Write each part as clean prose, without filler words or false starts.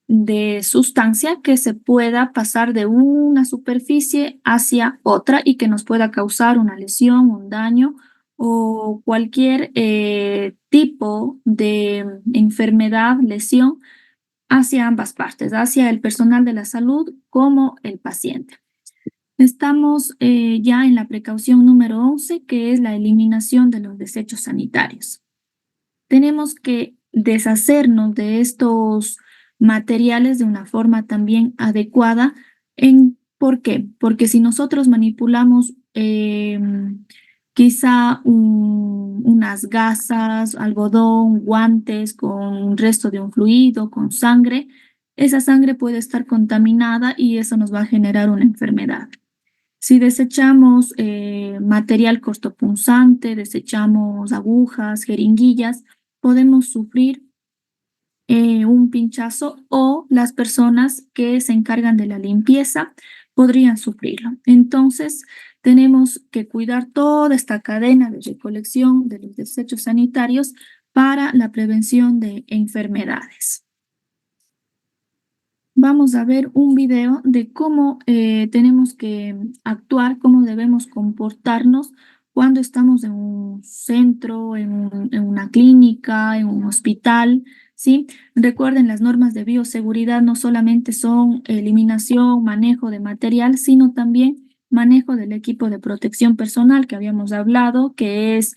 de sustancia que se pueda pasar de una superficie hacia otra y que nos pueda causar una lesión, un daño o cualquier tipo de enfermedad, lesión hacia ambas partes, hacia el personal de la salud como el paciente. Estamos ya en la precaución número 11, que es la eliminación de los desechos sanitarios. Tenemos que deshacernos de estos materiales de una forma también adecuada. ¿Por qué? Porque si nosotros manipulamos quizá unas gasas, algodón, guantes con un resto de un fluido, con sangre, esa sangre puede estar contaminada y eso nos va a generar una enfermedad. Si desechamos material cortopunzante, desechamos agujas, jeringuillas, podemos sufrir un pinchazo o las personas que se encargan de la limpieza podrían sufrirlo. Entonces, tenemos que cuidar toda esta cadena de recolección de los desechos sanitarios para la prevención de enfermedades. Vamos a ver un video de cómo tenemos que actuar, cómo debemos comportarnos cuando estamos en un centro, en una clínica, en un hospital, ¿sí? Recuerden, las normas de bioseguridad no solamente son eliminación, manejo de material, sino también manejo del equipo de protección personal que habíamos hablado, que es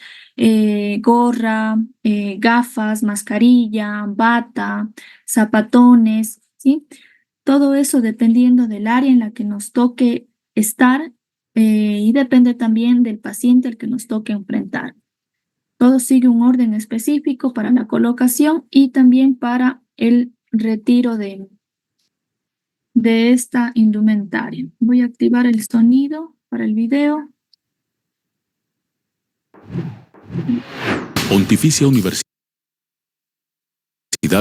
gorra, gafas, mascarilla, bata, zapatones, ¿sí? Todo eso dependiendo del área en la que nos toque estar y depende también del paciente al que nos toque enfrentar. Todo sigue un orden específico para la colocación y también para el retiro de esta indumentaria. Voy a activar el sonido para el video. Pontificia Universidad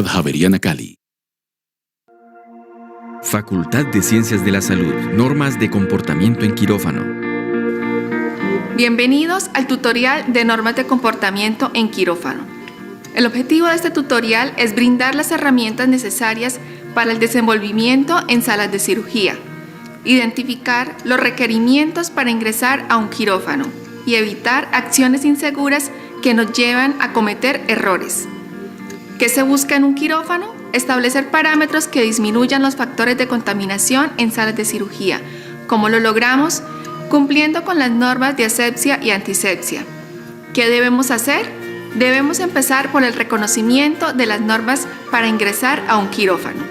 Javeriana Cali. Facultad de Ciencias de la Salud. Normas de comportamiento en quirófano. Bienvenidos al tutorial de normas de comportamiento en quirófano. El objetivo de este tutorial es brindar las herramientas necesarias para el desenvolvimiento en salas de cirugía, identificar los requerimientos para ingresar a un quirófano y evitar acciones inseguras que nos llevan a cometer errores. ¿Qué se busca en un quirófano? Establecer parámetros que disminuyan los factores de contaminación en salas de cirugía. ¿Cómo lo logramos? Cumpliendo con las normas de asepsia y antisepsia. ¿Qué debemos hacer? Debemos empezar por el reconocimiento de las normas para ingresar a un quirófano.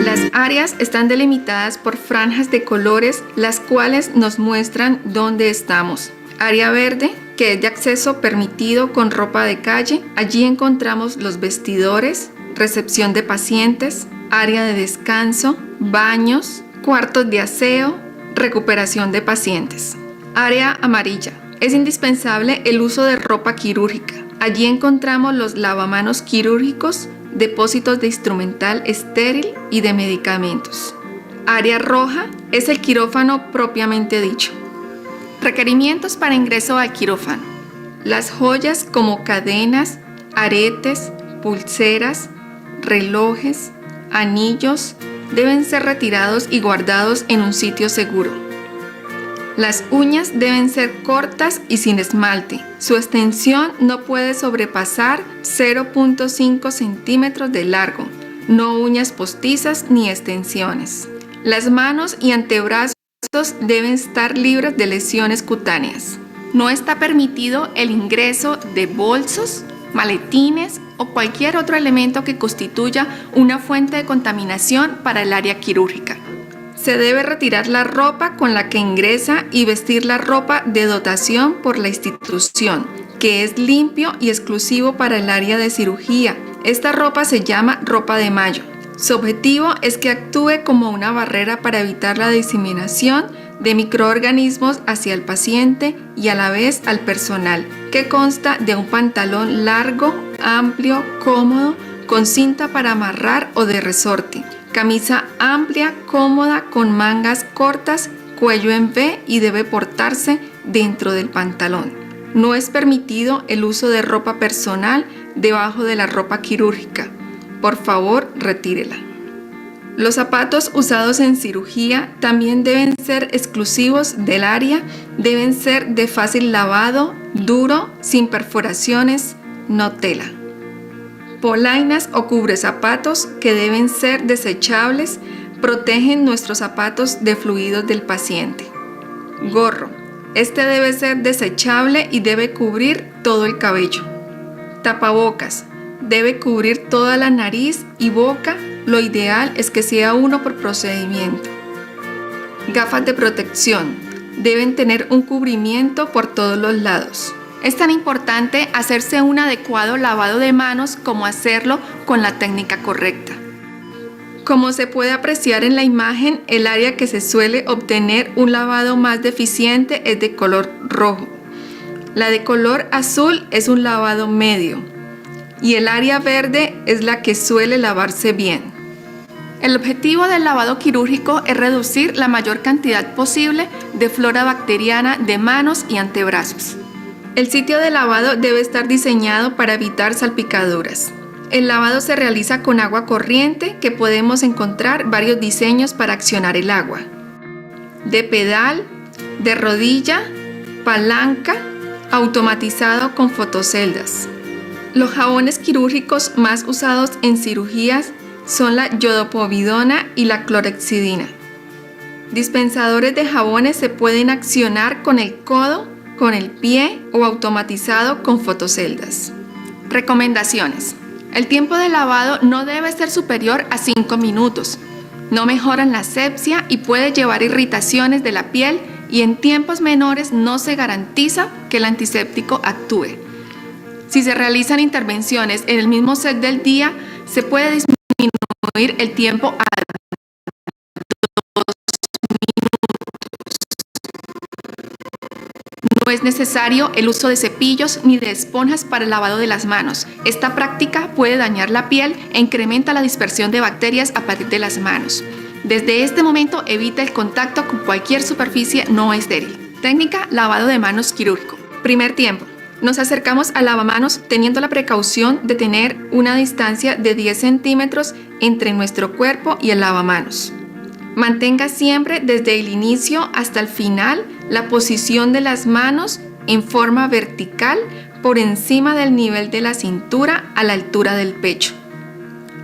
Las áreas están delimitadas por franjas de colores, las cuales nos muestran dónde estamos. Área verde, que es de acceso permitido con ropa de calle. Allí encontramos los vestidores, recepción de pacientes, área de descanso, baños, cuartos de aseo, recuperación de pacientes. Área amarilla. Es indispensable el uso de ropa quirúrgica. Allí encontramos los lavamanos quirúrgicos, depósitos de instrumental estéril y de medicamentos. Área roja es el quirófano propiamente dicho. Requerimientos para ingreso al quirófano. Las joyas como cadenas, aretes, pulseras, relojes, anillos deben ser retirados y guardados en un sitio seguro. Las uñas deben ser cortas y sin esmalte. Su extensión no puede sobrepasar 0.5 centímetros de largo. No uñas postizas ni extensiones. Las manos y antebrazos deben estar libres de lesiones cutáneas. No está permitido el ingreso de bolsos, maletines o cualquier otro elemento que constituya una fuente de contaminación para el área quirúrgica. Se debe retirar la ropa con la que ingresa y vestir la ropa de dotación por la institución, que es limpio y exclusivo para el área de cirugía. Esta ropa se llama ropa de mayo. Su objetivo es que actúe como una barrera para evitar la diseminación de microorganismos hacia el paciente y a la vez al personal, que consta de un pantalón largo, amplio, cómodo, con cinta para amarrar o de resorte, camisa amplia, cómoda, con mangas cortas, cuello en V y debe portarse dentro del pantalón. No es permitido el uso de ropa personal debajo de la ropa quirúrgica. Por favor, retírela. Los zapatos usados en cirugía también deben ser exclusivos del área, deben ser de fácil lavado, duro, sin perforaciones, no tela. Polainas o cubrezapatos que deben ser desechables protegen nuestros zapatos de fluidos del paciente. Gorro. Este debe ser desechable y debe cubrir todo el cabello. Tapabocas. Debe cubrir toda la nariz y boca. Lo ideal es que sea uno por procedimiento. Gafas de protección. Deben tener un cubrimiento por todos los lados. Es tan importante hacerse un adecuado lavado de manos como hacerlo con la técnica correcta. Como se puede apreciar en la imagen, el área que se suele obtener un lavado más deficiente es de color rojo. La de color azul es un lavado medio y el área verde es la que suele lavarse bien. El objetivo del lavado quirúrgico es reducir la mayor cantidad posible de flora bacteriana de manos y antebrazos. El sitio de lavado debe estar diseñado para evitar salpicaduras. El lavado se realiza con agua corriente, que podemos encontrar varios diseños para accionar el agua. De pedal, de rodilla, palanca, automatizado con fotoceldas. Los jabones quirúrgicos más usados en cirugías son la iodopovidona y la clorhexidina. Dispensadores de jabones se pueden accionar con el codo, con el pie o automatizado con fotoceldas. Recomendaciones. El tiempo de lavado no debe ser superior a 5 minutos. No mejoran la asepsia y puede llevar irritaciones de la piel y en tiempos menores no se garantiza que el antiséptico actúe. Si se realizan intervenciones en el mismo set del día, se puede disminuir el tiempo a 2 minutos. No es necesario el uso de cepillos ni de esponjas para el lavado de las manos. Esta práctica puede dañar la piel e incrementa la dispersión de bacterias a partir de las manos. Desde este momento evita el contacto con cualquier superficie no estéril. Técnica lavado de manos quirúrgico. Primer tiempo. Nos acercamos al lavamanos teniendo la precaución de tener una distancia de 10 centímetros entre nuestro cuerpo y el lavamanos. Mantenga siempre desde el inicio hasta el final la posición de las manos en forma vertical por encima del nivel de la cintura a la altura del pecho.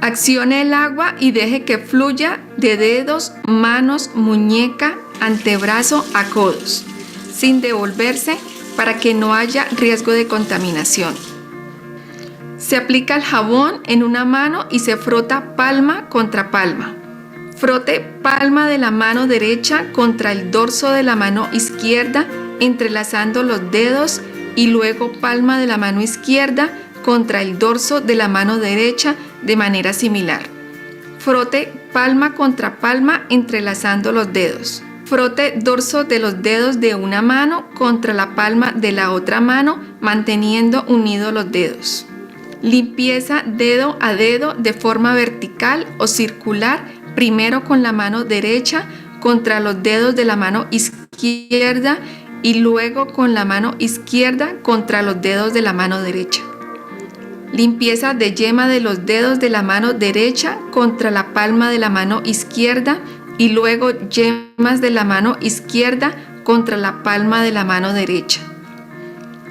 Accione el agua y deje que fluya de dedos, manos, muñeca, antebrazo a codos, sin devolverse para que no haya riesgo de contaminación. Se aplica el jabón en una mano y se frota palma contra palma. Frote palma de la mano derecha contra el dorso de la mano izquierda, entrelazando los dedos, y luego palma de la mano izquierda contra el dorso de la mano derecha de manera similar. Frote palma contra palma, entrelazando los dedos. Frote dorso de los dedos de una mano contra la palma de la otra mano, manteniendo unidos los dedos. Limpieza dedo a dedo de forma vertical o circular, primero con la mano derecha contra los dedos de la mano izquierda y luego con la mano izquierda contra los dedos de la mano derecha. Limpieza de yema de los dedos de la mano derecha contra la palma de la mano izquierda y luego yemas de la mano izquierda contra la palma de la mano derecha.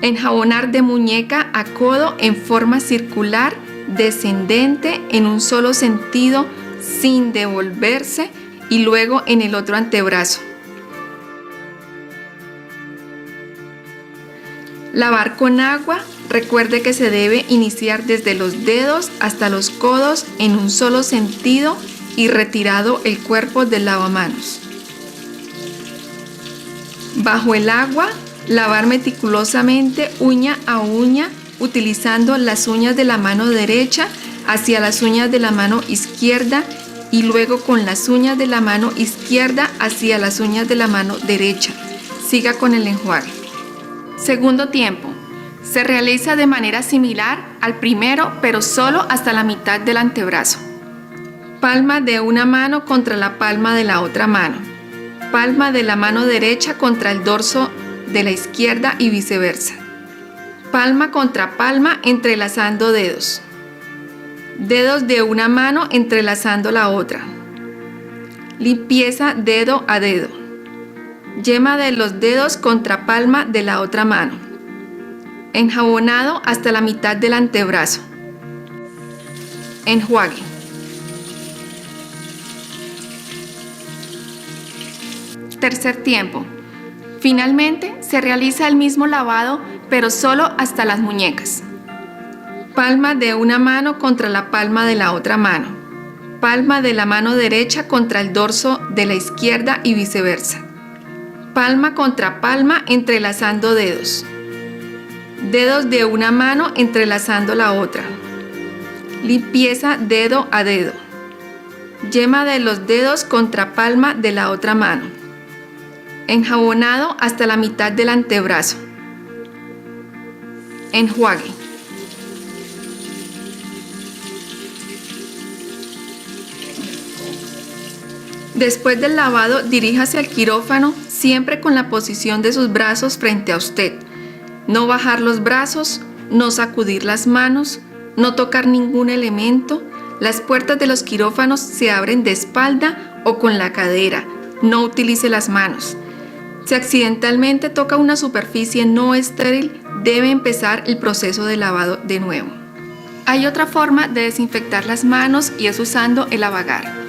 Enjabonar de muñeca a codo en forma circular, descendente en un solo sentido, sin devolverse, y luego en el otro antebrazo. Lavar con agua. Recuerde que se debe iniciar desde los dedos hasta los codos en un solo sentido y retirado el cuerpo del lavamanos. Bajo el agua, lavar meticulosamente uña a uña, utilizando las uñas de la mano derecha hacia las uñas de la mano izquierda y luego con las uñas de la mano izquierda hacia las uñas de la mano derecha. Siga con el enjuague. Segundo tiempo. Se realiza de manera similar al primero, pero solo hasta la mitad del antebrazo. Palma de una mano contra la palma de la otra mano. Palma de la mano derecha contra el dorso de la izquierda y viceversa. Palma contra palma, entrelazando dedos. Dedos de una mano entrelazando la otra. Limpieza dedo a dedo. Yema de los dedos contra palma de la otra mano. Enjabonado hasta la mitad del antebrazo. Enjuague. Tercer tiempo. Finalmente, se realiza el mismo lavado, pero solo hasta las muñecas. Palma de una mano contra la palma de la otra mano. Palma de la mano derecha contra el dorso de la izquierda y viceversa. Palma contra palma entrelazando dedos. Dedos de una mano entrelazando la otra. Limpieza dedo a dedo. Yema de los dedos contra palma de la otra mano. Enjabonado hasta la mitad del antebrazo. Enjuague. Después del lavado, diríjase al quirófano siempre con la posición de sus brazos frente a usted. No bajar los brazos, no sacudir las manos, no tocar ningún elemento. Las puertas de los quirófanos se abren de espalda o con la cadera. No utilice las manos. Si accidentalmente toca una superficie no estéril, debe empezar el proceso de lavado de nuevo. Hay otra forma de desinfectar las manos y es usando el Ava-Gar.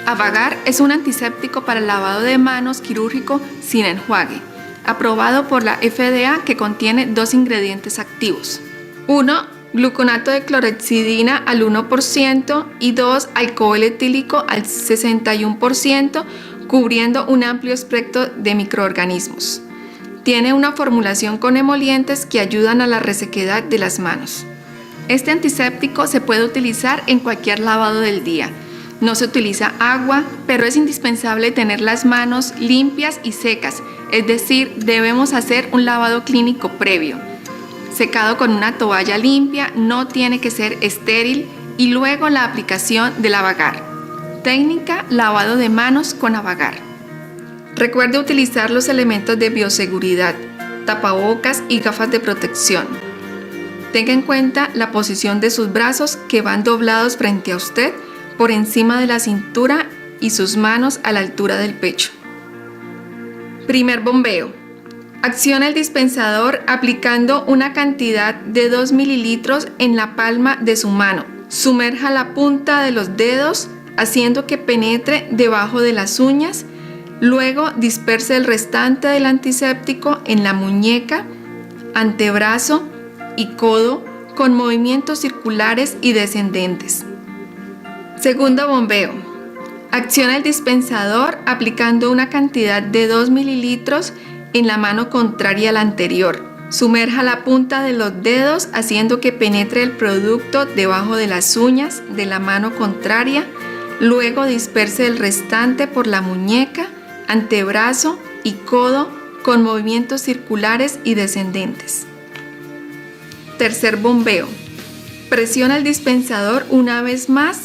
Ava-Gar es un antiséptico para el lavado de manos quirúrgico sin enjuague, aprobado por la FDA, que contiene 2 ingredientes activos. 1. Gluconato de clorhexidina al 1% y 2. Alcohol etílico al 61%, cubriendo un amplio espectro de microorganismos. Tiene una formulación con emolientes que ayudan a la resequedad de las manos. Este antiséptico se puede utilizar en cualquier lavado del día. No se utiliza agua, pero es indispensable tener las manos limpias y secas, es decir, debemos hacer un lavado clínico previo. Secado con una toalla limpia, no tiene que ser estéril, y luego la aplicación del Ava-Gar. Técnica: lavado de manos con Ava-Gar. Recuerde utilizar los elementos de bioseguridad, tapabocas y gafas de protección. Tenga en cuenta la posición de sus brazos, que van doblados frente a usted, por encima de la cintura, y sus manos a la altura del pecho. Primer bombeo. Acciona el dispensador aplicando una cantidad de 2 mililitros en la palma de su mano. Sumerja la punta de los dedos haciendo que penetre debajo de las uñas. Luego disperse el restante del antiséptico en la muñeca, antebrazo y codo con movimientos circulares y descendentes. Segundo bombeo. Acciona el dispensador aplicando una cantidad de 2 mililitros en la mano contraria a la anterior. Sumerja la punta de los dedos haciendo que penetre el producto debajo de las uñas de la mano contraria. Luego disperse el restante por la muñeca, antebrazo y codo con movimientos circulares y descendentes. Tercer bombeo. Presiona el dispensador una vez más,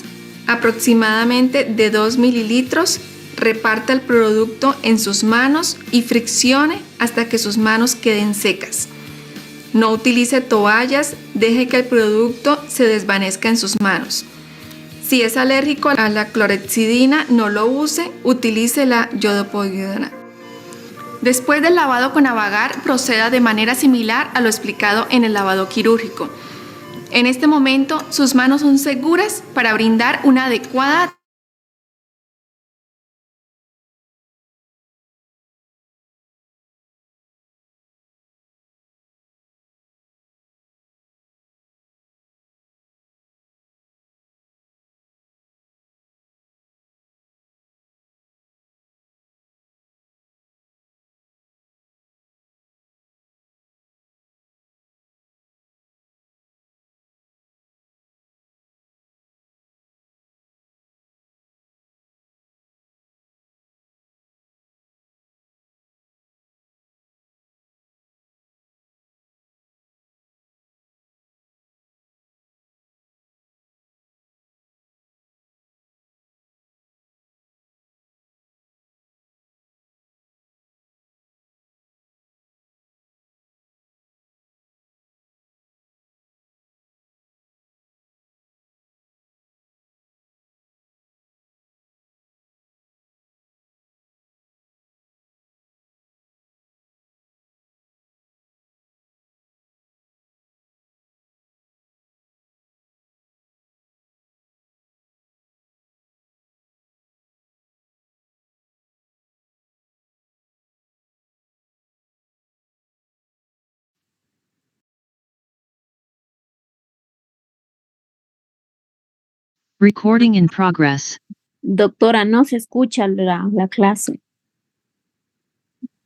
aproximadamente de 2 mililitros. Reparta el producto en sus manos y friccione hasta que sus manos queden secas. No utilice toallas, deje que el producto se desvanezca en sus manos. Si es alérgico a la clorhexidina, no lo use, utilice la iodopovidona. Después del lavado con Ava-Gar, proceda de manera similar a lo explicado en el lavado quirúrgico. En este momento, sus manos son seguras para brindar una adecuada Recording in progress. Doctora, no se escucha la clase.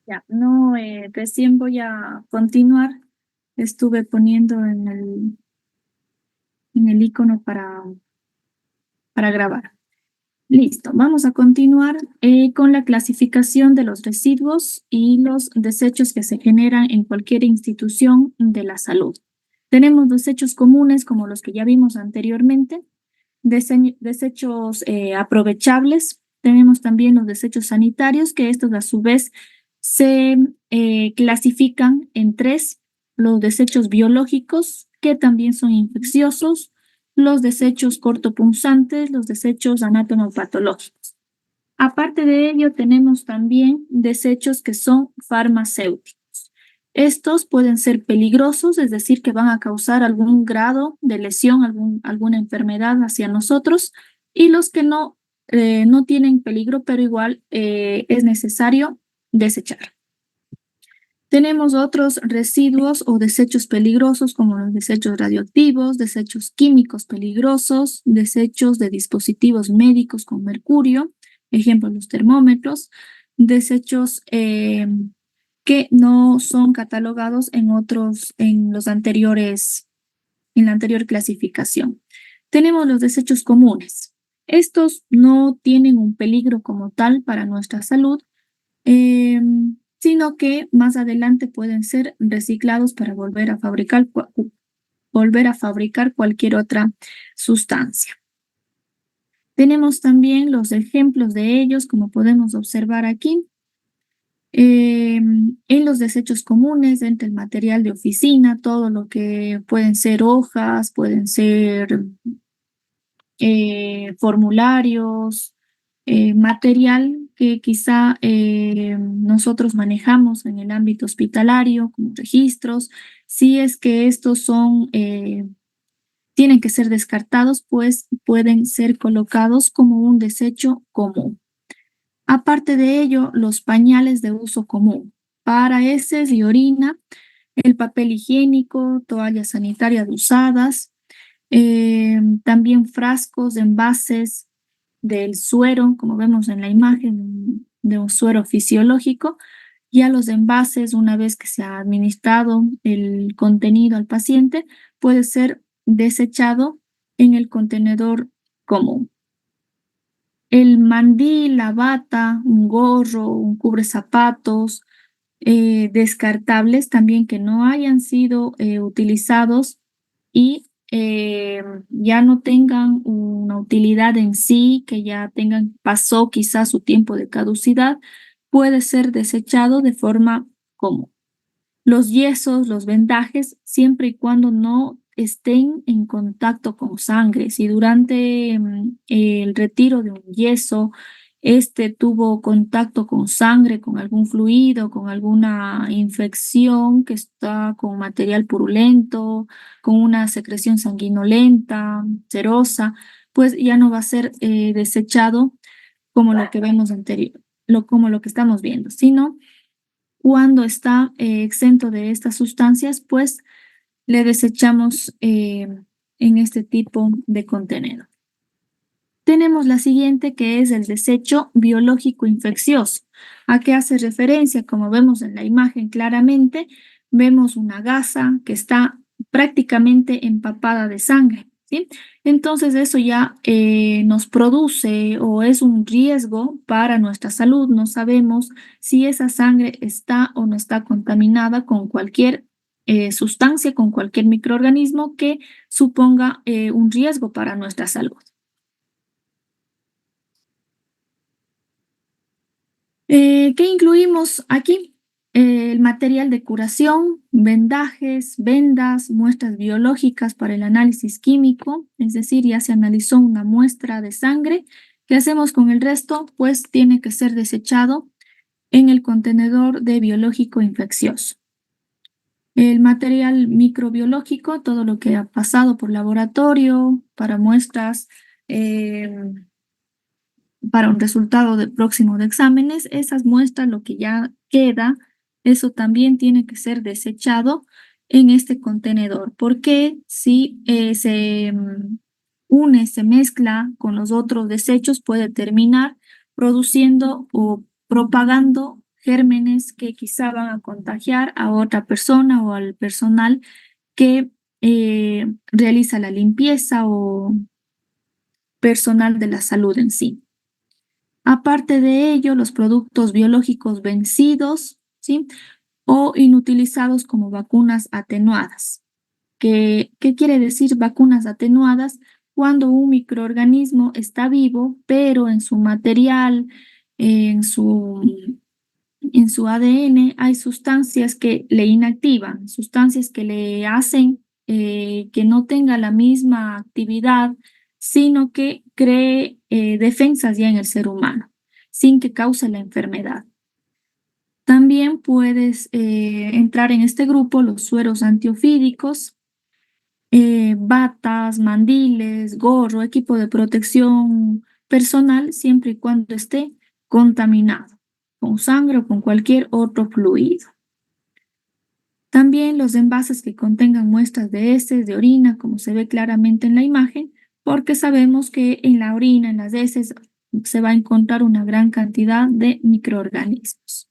Ya, no, recién voy a continuar. Estuve poniendo en el icono para grabar. Listo, vamos a continuar con la clasificación de los residuos y los desechos que se generan en cualquier institución de la salud. Tenemos desechos comunes como los que ya vimos anteriormente, desechos aprovechables, tenemos también los desechos sanitarios, que estos a su vez se clasifican en tres: los desechos biológicos, que también son infecciosos, los desechos cortopunzantes, los desechos anatomopatológicos. Aparte de ello, tenemos también desechos que son farmacéuticos. Estos pueden ser peligrosos, es decir, que van a causar algún grado de lesión, alguna enfermedad hacia nosotros, y los que no tienen peligro, pero igual es necesario desechar. Tenemos otros residuos o desechos peligrosos como los desechos radioactivos, desechos químicos peligrosos, desechos de dispositivos médicos con mercurio, ejemplo los termómetros, desechos que no son catalogados en la anterior clasificación. Tenemos los desechos comunes. Estos no tienen un peligro como tal para nuestra salud, sino que más adelante pueden ser reciclados para volver a fabricar cualquier otra sustancia. Tenemos también los ejemplos de ellos, como podemos observar aquí. En los desechos comunes, entre el material de oficina, todo lo que pueden ser hojas, pueden ser formularios, material que quizá nosotros manejamos en el ámbito hospitalario, como registros. Si es que estos tienen que ser descartados, pues pueden ser colocados como un desecho común. Aparte de ello, los pañales de uso común, para heces y orina, el papel higiénico, toallas sanitarias usadas, también frascos, envases del suero, como vemos en la imagen de un suero fisiológico. Ya los envases, una vez que se ha administrado el contenido al paciente, puede ser desechado en el contenedor común. El mandil, la bata, un gorro, un cubrezapatos, descartables también que no hayan sido utilizados y ya no tengan una utilidad en sí, que ya pasó quizás su tiempo de caducidad, puede ser desechado de forma común. Los yesos, los vendajes, siempre y cuando no estén en contacto con sangre. Si durante el retiro de un yeso tuvo contacto con sangre, con algún fluido, con alguna infección que está con material purulento, con una secreción sanguinolenta, serosa, pues ya no va a ser desechado como lo que vemos como lo que estamos viendo, sino cuando está exento de estas sustancias, pues le desechamos en este tipo de contenedor. Tenemos la siguiente, que es el desecho biológico infeccioso. ¿A qué hace referencia? Como vemos en la imagen claramente, vemos una gasa que está prácticamente empapada de sangre, ¿sí? Entonces eso ya nos produce o es un riesgo para nuestra salud. No sabemos si esa sangre está o no está contaminada con cualquier sustancia, con cualquier microorganismo que suponga un riesgo para nuestra salud. ¿Qué incluimos aquí? El material de curación, vendajes, vendas, muestras biológicas para el análisis químico, es decir, ya se analizó una muestra de sangre. ¿Qué hacemos con el resto? Pues tiene que ser desechado en el contenedor de biológico infeccioso. El material microbiológico, todo lo que ha pasado por laboratorio, para muestras, para un resultado próximo de exámenes, esas muestras, lo que ya queda, eso también tiene que ser desechado en este contenedor, porque si une, se mezcla con los otros desechos, puede terminar produciendo o propagando gérmenes que quizá van a contagiar a otra persona o al personal que realiza la limpieza o personal de la salud en sí. Aparte de ello, los productos biológicos vencidos, ¿sí? O inutilizados como vacunas atenuadas. ¿Qué quiere decir vacunas atenuadas? Cuando un microorganismo está vivo, pero en su material, en en su ADN, hay sustancias que le inactivan, sustancias que le hacen que no tenga la misma actividad, sino que cree defensas ya en el ser humano, sin que cause la enfermedad. También puedes entrar en este grupo los sueros antiofídicos, batas, mandiles, gorro, equipo de protección personal, siempre y cuando esté contaminado con sangre o con cualquier otro fluido. También los envases que contengan muestras de heces, de orina, como se ve claramente en la imagen, porque sabemos que en la orina, en las heces, se va a encontrar una gran cantidad de microorganismos.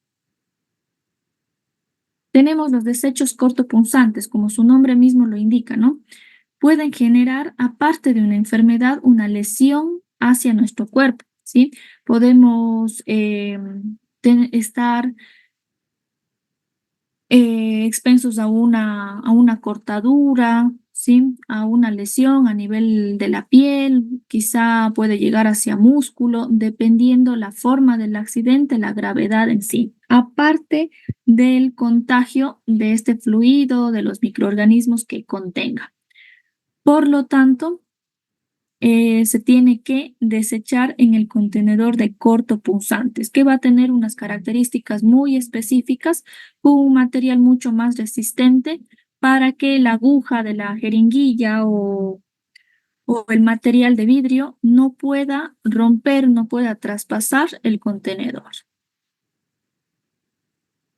Tenemos los desechos cortopunzantes, como su nombre mismo lo indica, ¿no? Pueden generar, aparte de una enfermedad, una lesión hacia nuestro cuerpo, ¿sí? Podemos estar expensos a una cortadura, ¿sí? A una lesión a nivel de la piel, quizá puede llegar hacia músculo, dependiendo la forma del accidente, la gravedad en sí. Aparte del contagio de este fluido, de los microorganismos que contenga. Por lo tanto, se tiene que desechar en el contenedor de cortopunzantes, que va a tener unas características muy específicas, con un material mucho más resistente para que la aguja de la jeringuilla o el material de vidrio no pueda romper, no pueda traspasar el contenedor.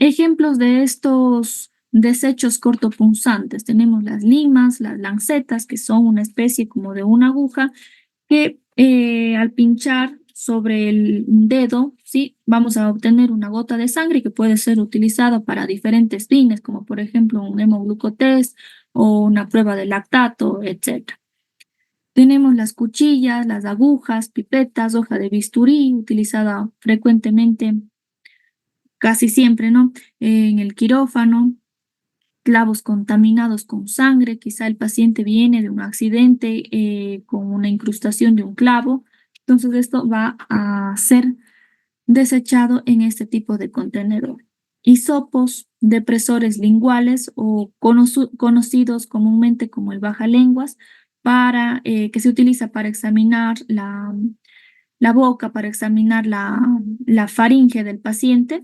Ejemplos de estos desechos cortopunzantes. Tenemos las limas, las lancetas, que son una especie como de una aguja que al pinchar sobre el dedo, ¿sí? Vamos a obtener una gota de sangre que puede ser utilizada para diferentes fines, como por ejemplo un hemoglucotest o una prueba de lactato, etc. Tenemos las cuchillas, las agujas, pipetas, hoja de bisturí, utilizada frecuentemente, casi siempre, ¿no? En el quirófano, clavos contaminados con sangre, quizá el paciente viene de un accidente con una incrustación de un clavo, entonces esto va a ser desechado en este tipo de contenedor. Hisopos, depresores linguales o conocidos comúnmente como el bajalenguas, que se utiliza para examinar la boca, para examinar la faringe del paciente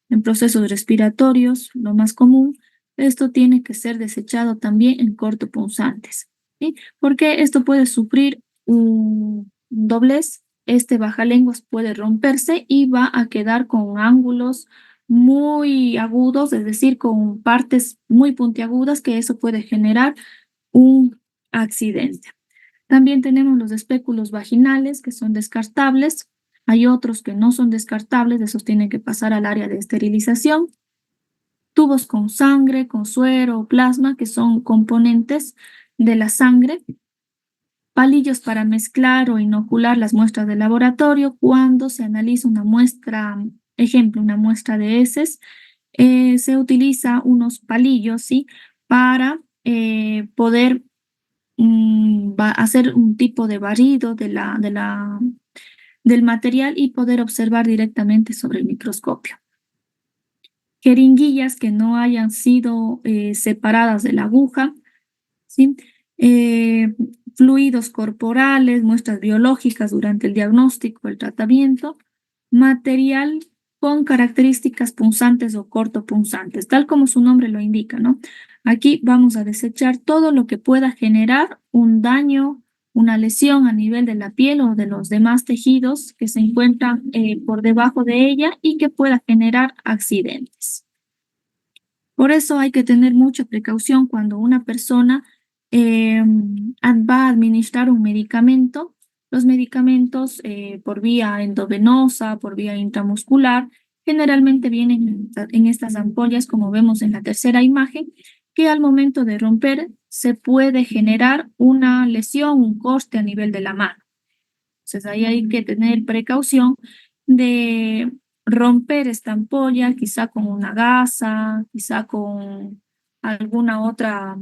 en procesos respiratorios, lo más común. Esto tiene que ser desechado también en cortopunzantes, ¿sí? Porque esto puede sufrir un doblez. Este bajalenguas puede romperse y va a quedar con ángulos muy agudos, es decir, con partes muy puntiagudas, que eso puede generar un accidente. También tenemos los espéculos vaginales, que son descartables. Hay otros que no son descartables, esos tienen que pasar al área de esterilización. Tubos con sangre, con suero o plasma, que son componentes de la sangre. Palillos para mezclar o inocular las muestras de laboratorio. Cuando se analiza una muestra, ejemplo, una muestra de heces, se utiliza unos palillos, ¿sí? Para poder hacer un tipo de barrido del material y poder observar directamente sobre el microscopio. Jeringuillas que no hayan sido separadas de la aguja, ¿sí? Fluidos corporales, muestras biológicas durante el diagnóstico, el tratamiento, material con características punzantes o cortopunzantes, tal como su nombre lo indica, ¿no? Aquí vamos a desechar todo lo que pueda generar un daño, una lesión a nivel de la piel o de los demás tejidos que se encuentran por debajo de ella y que pueda generar accidentes. Por eso hay que tener mucha precaución cuando una persona va a administrar un medicamento. Los medicamentos por vía endovenosa, por vía intramuscular, generalmente vienen en estas ampollas, como vemos en la tercera imagen, que al momento de romper se puede generar una lesión, un corte a nivel de la mano. Entonces ahí hay que tener precaución de romper esta ampolla, quizá con una gasa, quizá con alguna otra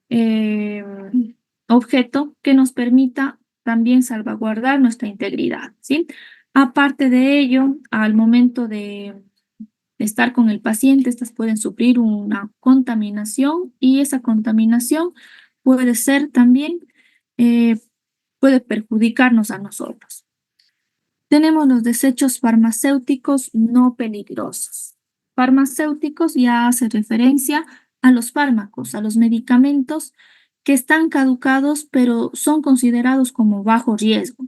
eh, objeto que nos permita también salvaguardar nuestra integridad, ¿sí? Aparte de ello, al momento de estar con el paciente, estas pueden sufrir una contaminación y esa contaminación puede ser también, puede perjudicarnos a nosotros. Tenemos los desechos farmacéuticos no peligrosos. Farmacéuticos ya hace referencia a los fármacos, a los medicamentos que están caducados, pero son considerados como bajo riesgo.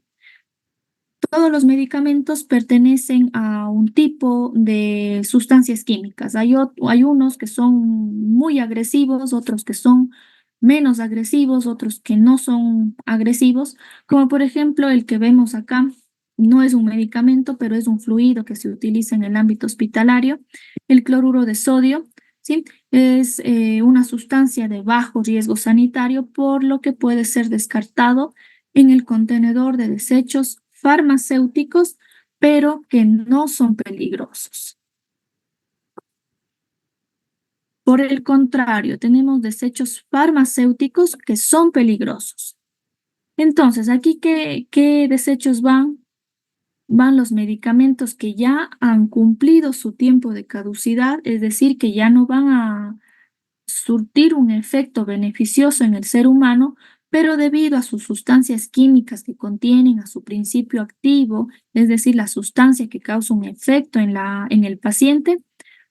Todos los medicamentos pertenecen a un tipo de sustancias químicas. Hay unos que son muy agresivos, otros que son menos agresivos, otros que no son agresivos, como por ejemplo el que vemos acá. No es un medicamento, pero es un fluido que se utiliza en el ámbito hospitalario. El cloruro de sodio, ¿sí? Es una sustancia de bajo riesgo sanitario, por lo que puede ser descartado en el contenedor de desechos farmacéuticos, pero que no son peligrosos. Por el contrario, tenemos desechos farmacéuticos que son peligrosos. Entonces, aquí, ¿qué desechos van? Van los medicamentos que ya han cumplido su tiempo de caducidad, es decir, que ya no van a surtir un efecto beneficioso en el ser humano, pero debido a sus sustancias químicas que contienen, a su principio activo, es decir, la sustancia que causa un efecto en el paciente,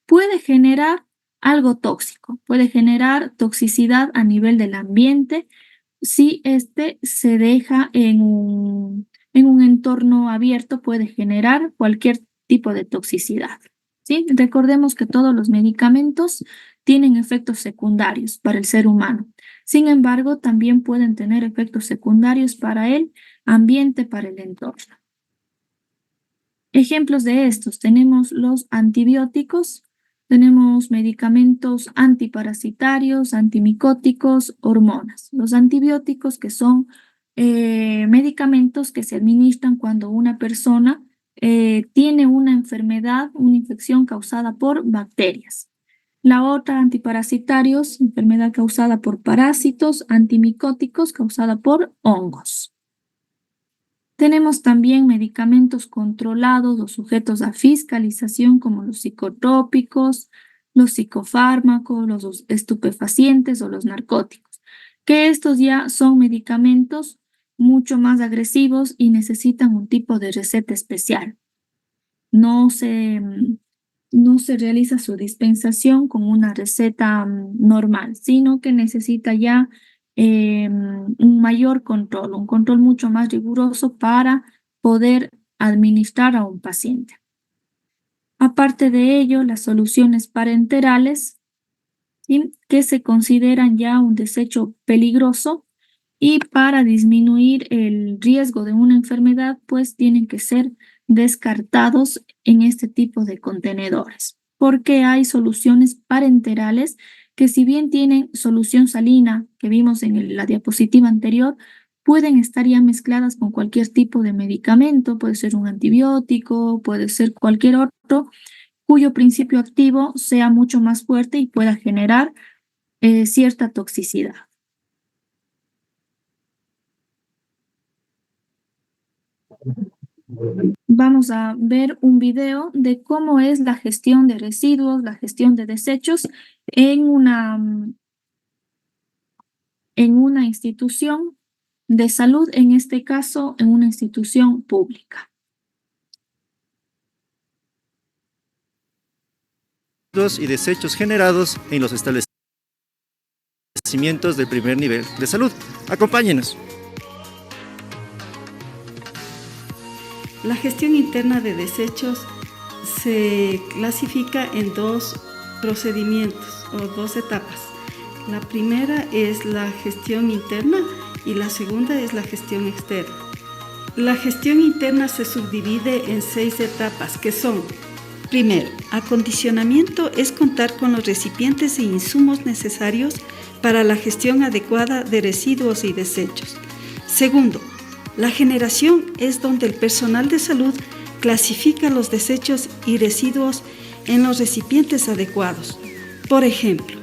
puede generar algo tóxico, puede generar toxicidad a nivel del ambiente si este se deja en un entorno abierto, puede generar cualquier tipo de toxicidad, ¿sí? Recordemos que todos los medicamentos tienen efectos secundarios para el ser humano. Sin embargo, también pueden tener efectos secundarios para el ambiente, para el entorno. Ejemplos de estos, tenemos los antibióticos, tenemos medicamentos antiparasitarios, antimicóticos, hormonas. Los antibióticos, que son medicamentos que se administran cuando una persona tiene una enfermedad, una infección causada por bacterias. La otra, antiparasitarios, enfermedad causada por parásitos, antimicóticos, causada por hongos. Tenemos también medicamentos controlados o sujetos a fiscalización, como los psicotrópicos, los psicofármacos, los estupefacientes o los narcóticos, que estos ya son medicamentos mucho más agresivos y necesitan un tipo de receta especial. No se realiza su dispensación con una receta normal, sino que necesita ya un mayor control, un control mucho más riguroso para poder administrar a un paciente. Aparte de ello, las soluciones parenterales, ¿sí?, que se consideran ya un desecho peligroso, y para disminuir el riesgo de una enfermedad, pues tienen que ser descartados en este tipo de contenedores, porque hay soluciones parenterales que, si bien tienen solución salina que vimos en la diapositiva anterior, pueden estar ya mezcladas con cualquier tipo de medicamento, puede ser un antibiótico, puede ser cualquier otro, cuyo principio activo sea mucho más fuerte y pueda generar cierta toxicidad. Vamos a ver un video de cómo es la gestión de residuos, la gestión de desechos en una institución de salud, en este caso en una institución pública. Y desechos generados en los establecimientos del primer nivel de salud. Acompáñenos. La gestión interna de desechos se clasifica en dos procedimientos o dos etapas. La primera es la gestión interna y la segunda es la gestión externa. La gestión interna se subdivide en 6 etapas que son: primero, acondicionamiento es contar con los recipientes e insumos necesarios para la gestión adecuada de residuos y desechos. Segundo, la generación es donde el personal de salud clasifica los desechos y residuos en los recipientes adecuados. Por ejemplo,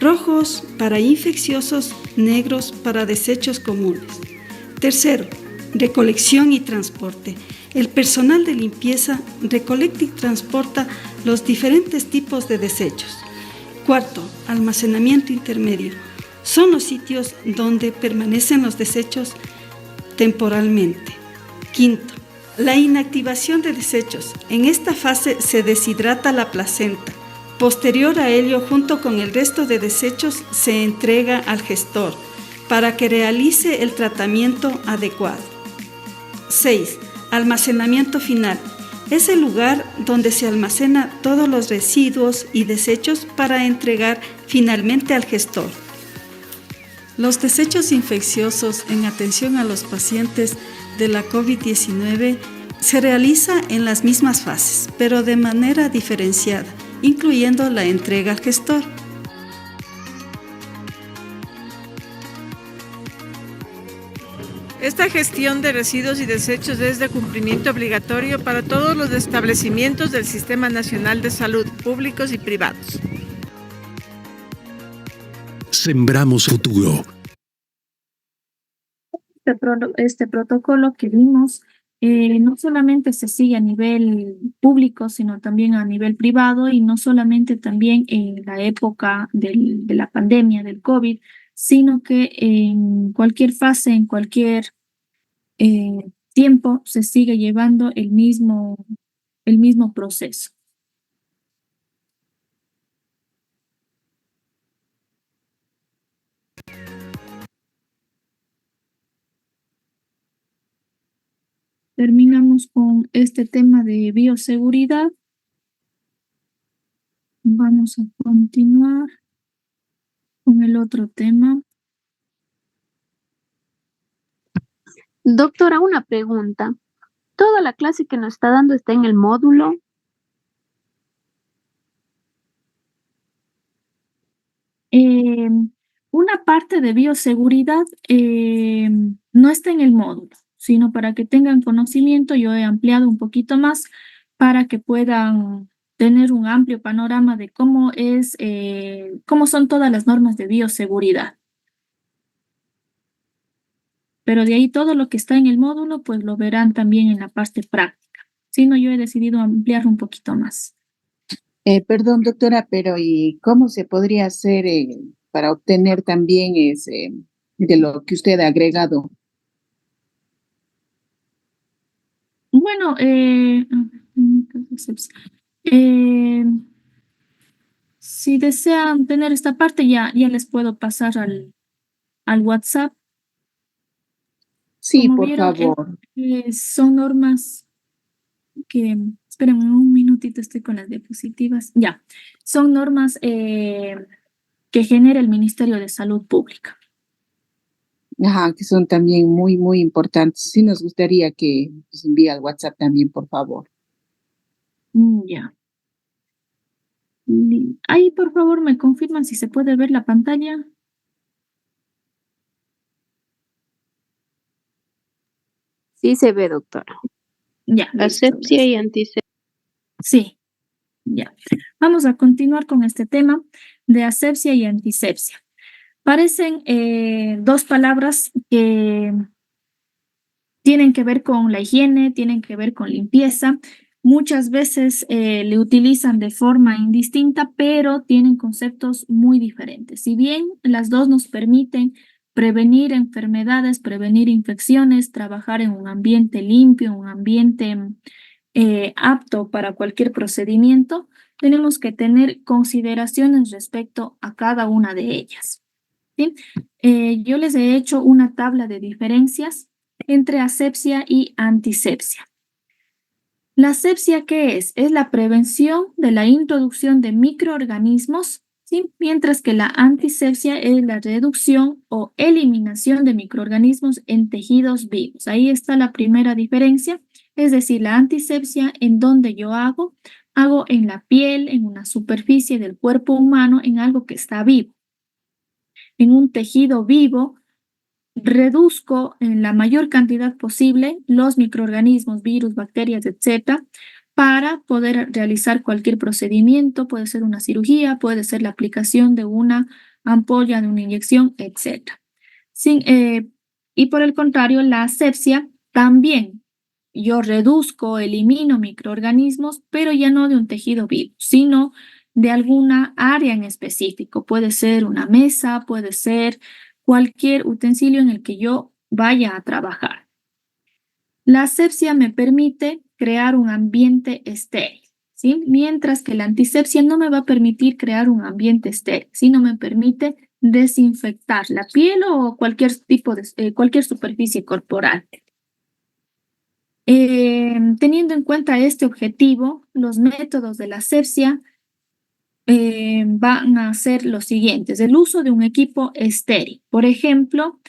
rojos para infecciosos, negros para desechos comunes. Tercero, recolección y transporte. El personal de limpieza recolecta y transporta los diferentes tipos de desechos. Cuarto, almacenamiento intermedio. Son los sitios donde permanecen los desechos temporalmente. Quinto, la inactivación de desechos. En esta fase se deshidrata la placenta. Posterior a ello, junto con el resto de desechos, se entrega al gestor para que realice el tratamiento adecuado. 6. Almacenamiento final. Es el lugar donde se almacena todos los residuos y desechos para entregar finalmente al gestor. Los desechos infecciosos en atención a los pacientes de la COVID-19 se realiza en las mismas fases, pero de manera diferenciada, incluyendo la entrega al gestor. Esta gestión de residuos y desechos es de cumplimiento obligatorio para todos los establecimientos del Sistema Nacional de Salud, públicos y privados. Sembramos futuro. Este protocolo que vimos no solamente se sigue a nivel público, sino también a nivel privado, y no solamente también en la época de la pandemia del COVID, sino que en cualquier fase, en cualquier tiempo, se sigue llevando el mismo proceso. Terminamos con este tema de bioseguridad. Vamos a continuar con el otro tema. Doctora, una pregunta. ¿Toda la clase que nos está dando está en el módulo? Una parte de bioseguridad no está en el módulo, sino para que tengan conocimiento, yo he ampliado un poquito más para que puedan tener un amplio panorama de cómo son todas las normas de bioseguridad. Pero de ahí todo lo que está en el módulo, pues lo verán también en la parte práctica. Si no, yo he decidido ampliar un poquito más. Perdón, doctora, pero ¿y cómo se podría hacer para obtener también de lo que usted ha agregado? Bueno, si desean tener esta parte, ya les puedo pasar al WhatsApp. Sí, Como por vieron, favor. Son normas que, espérenme un minutito, estoy con las diapositivas. Ya, son normas que genera el Ministerio de Salud Pública. Ajá, que son también muy, muy importantes. Sí nos gustaría que nos envíe al WhatsApp también, por favor. Ya. Ahí, por favor, me confirman si se puede ver la pantalla. Sí se ve, doctora. Ya. Asepsia y antisepsia. Sí, ya. Vamos a continuar con este tema de asepsia y antisepsia. Parecen dos palabras que tienen que ver con la higiene, tienen que ver con limpieza. Muchas veces le utilizan de forma indistinta, pero tienen conceptos muy diferentes. Si bien las dos nos permiten prevenir enfermedades, prevenir infecciones, trabajar en un ambiente limpio, un ambiente apto para cualquier procedimiento, tenemos que tener consideraciones respecto a cada una de ellas. ¿Sí? Yo les he hecho una tabla de diferencias entre asepsia y antisepsia. La asepsia, ¿qué es? Es la prevención de la introducción de microorganismos ¿sí? Mientras que la antisepsia es la reducción o eliminación de microorganismos en tejidos vivos. Ahí está la primera diferencia, es decir, la antisepsia en donde yo hago en la piel, en una superficie del cuerpo humano, en algo que está vivo. En un tejido vivo, reduzco en la mayor cantidad posible los microorganismos, virus, bacterias, etcétera, para poder realizar cualquier procedimiento, puede ser una cirugía, puede ser la aplicación de una ampolla, de una inyección, etcétera. Y por el contrario, la asepsia también. Yo reduzco, elimino microorganismos, pero ya no de un tejido vivo, sino de alguna área en específico. Puede ser una mesa, puede ser cualquier utensilio en el que yo vaya a trabajar. La asepsia me permite crear un ambiente estéril, ¿sí? Mientras que la antisepsia no me va a permitir crear un ambiente estéril, sino me permite desinfectar la piel o cualquier tipo de cualquier superficie corporal. Teniendo en cuenta este objetivo, los métodos de la asepsia van a ser los siguientes: el uso de un equipo estéril. Por ejemplo,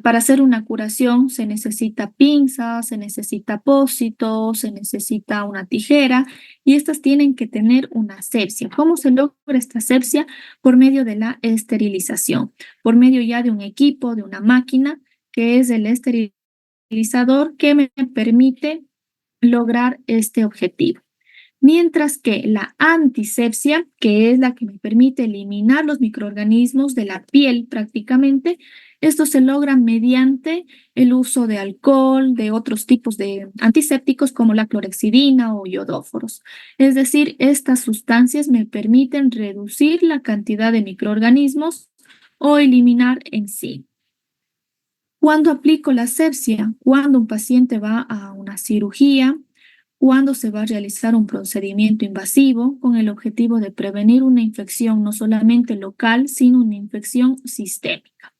para hacer una curación se necesita pinzas, se necesita apósito, se necesita una tijera y estas tienen que tener una asepsia. ¿Cómo se logra esta asepsia? Por medio de la esterilización, por medio ya de un equipo, de una máquina que es el esterilizador que me permite lograr este objetivo. Mientras que la antisepsia, que es la que me permite eliminar los microorganismos de la piel prácticamente, esto se logra mediante el uso de alcohol, de otros tipos de antisépticos como la clorhexidina o iodoforos. Es decir, estas sustancias me permiten reducir la cantidad de microorganismos o eliminar en sí. Cuando aplico la asepsia, cuando un paciente va a una cirugía, cuando se va a realizar un procedimiento invasivo con el objetivo de prevenir una infección no solamente local, sino una infección sistémica.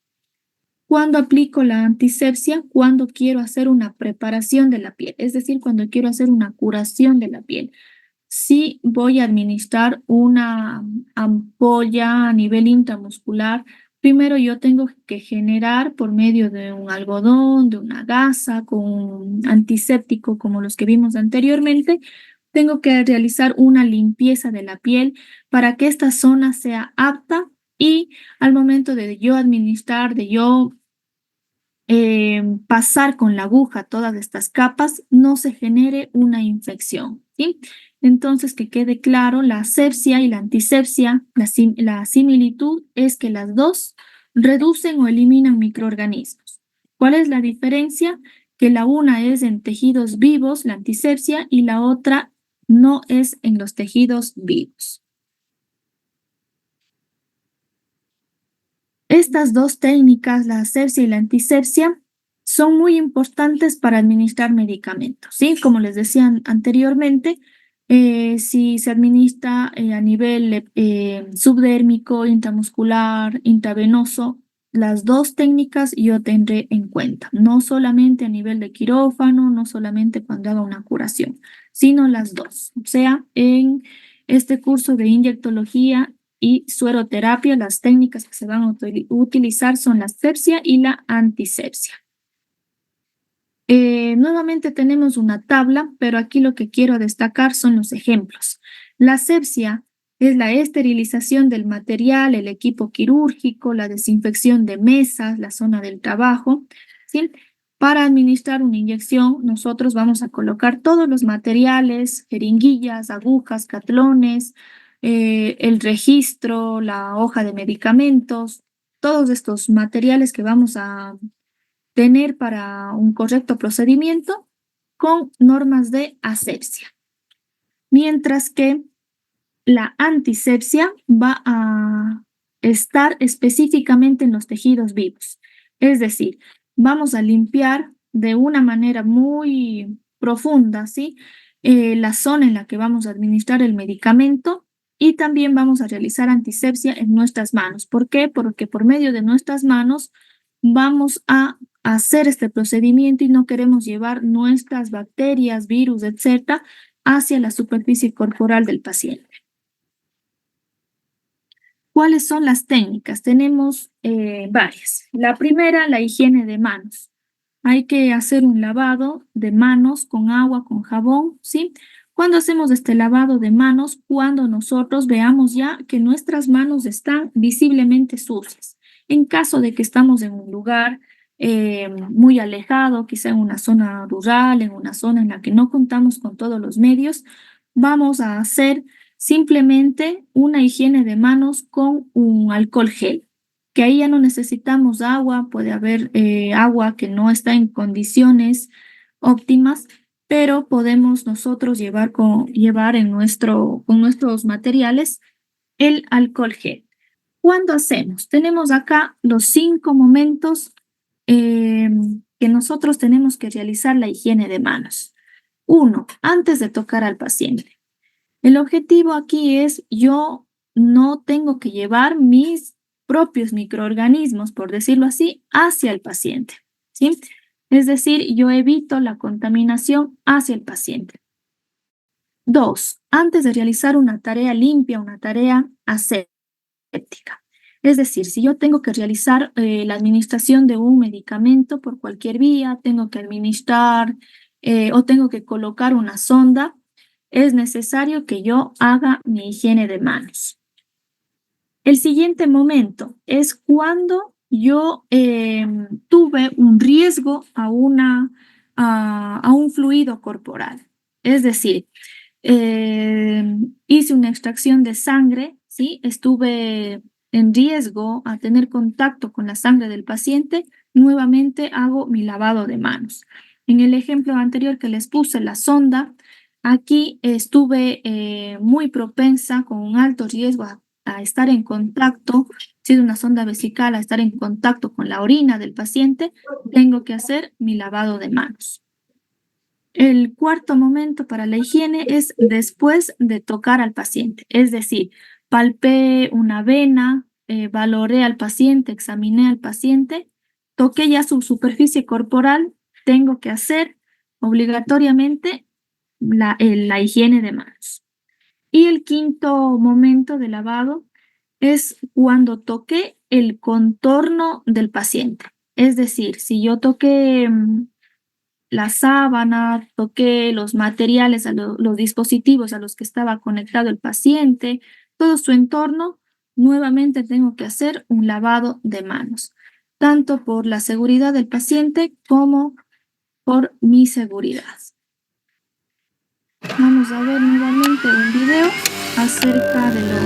Cuando aplico la antisepsia, cuando quiero hacer una preparación de la piel, es decir, cuando quiero hacer una curación de la piel. Si voy a administrar una ampolla a nivel intramuscular, primero yo tengo que generar por medio de un algodón, de una gasa, con un antiséptico como los que vimos anteriormente, tengo que realizar una limpieza de la piel para que esta zona sea apta y al momento de yo administrar, de yo pasar con la aguja todas estas capas, no se genere una infección, ¿sí? Entonces, que quede claro, la asepsia y la antisepsia, la similitud es que las dos reducen o eliminan microorganismos. ¿Cuál es la diferencia? Que la una es en tejidos vivos, la antisepsia, y la otra no es en los tejidos vivos. Estas dos técnicas, la asepsia y la antisepsia, son muy importantes para administrar medicamentos, ¿sí? Como les decía anteriormente, si se administra a nivel subdérmico, intramuscular, intravenoso, las dos técnicas yo tendré en cuenta, no solamente a nivel de quirófano, no solamente cuando haga una curación, sino las dos. O sea, en este curso de inyectología y sueroterapia, las técnicas que se van a utilizar son la asepsia y la antisepsia. Nuevamente tenemos una tabla, pero aquí lo que quiero destacar son los ejemplos. La asepsia es la esterilización del material, el equipo quirúrgico, la desinfección de mesas, la zona del trabajo, ¿sí? Para administrar una inyección, nosotros vamos a colocar todos los materiales, jeringuillas, agujas, catlones, el registro, la hoja de medicamentos, todos estos materiales que vamos a tener para un correcto procedimiento con normas de asepsia. Mientras que la antisepsia va a estar específicamente en los tejidos vivos. Es decir, vamos a limpiar de una manera muy profunda, ¿sí? La zona en la que vamos a administrar el medicamento y también vamos a realizar antisepsia en nuestras manos. ¿Por qué? Porque por medio de nuestras manos vamos a hacer este procedimiento y no queremos llevar nuestras bacterias, virus, etcétera, hacia la superficie corporal del paciente. ¿Cuáles son las técnicas? Tenemos varias. La primera, la higiene de manos. Hay que hacer un lavado de manos con agua, con jabón, ¿sí? Cuando hacemos este lavado de manos, cuando nosotros veamos ya que nuestras manos están visiblemente sucias. En caso de que estamos en un lugar muy alejado, quizá en una zona rural, en una zona en la que no contamos con todos los medios, vamos a hacer simplemente una higiene de manos con un alcohol gel, que ahí ya no necesitamos agua, puede haber agua que no está en condiciones óptimas, pero podemos nosotros llevar con nuestros materiales el alcohol gel. ¿Cuándo hacemos? Tenemos acá los 5 momentos que nosotros tenemos que realizar la higiene de manos. 1, antes de tocar al paciente. El objetivo aquí es yo no tengo que llevar mis propios microorganismos, por decirlo así, hacia el paciente, ¿sí? Es decir, yo evito la contaminación hacia el paciente. 2, antes de realizar una tarea limpia, una tarea aséptica. Es decir, si yo tengo que realizar la administración de un medicamento por cualquier vía, tengo que administrar o tengo que colocar una sonda, es necesario que yo haga mi higiene de manos. El siguiente momento es cuando yo tuve un riesgo a un fluido corporal. Es decir, hice una extracción de sangre, ¿sí? Estuve en riesgo a tener contacto con la sangre del paciente, nuevamente hago mi lavado de manos. En el ejemplo anterior que les puse, la sonda, aquí estuve muy propensa con un alto riesgo a estar en contacto, si es una sonda vesical, a estar en contacto con la orina del paciente, tengo que hacer mi lavado de manos. El cuarto momento para la higiene es después de tocar al paciente, es decir, palpé una vena, valoré al paciente, examiné al paciente, toqué ya su superficie corporal, tengo que hacer obligatoriamente la higiene de manos. Y el quinto momento de lavado es cuando toqué el contorno del paciente. Es decir, si yo toqué la sábana, toqué los materiales, los dispositivos a los que estaba conectado el paciente, todo su entorno, nuevamente tengo que hacer un lavado de manos, tanto por la seguridad del paciente como por mi seguridad. Vamos a ver nuevamente un video acerca de lo...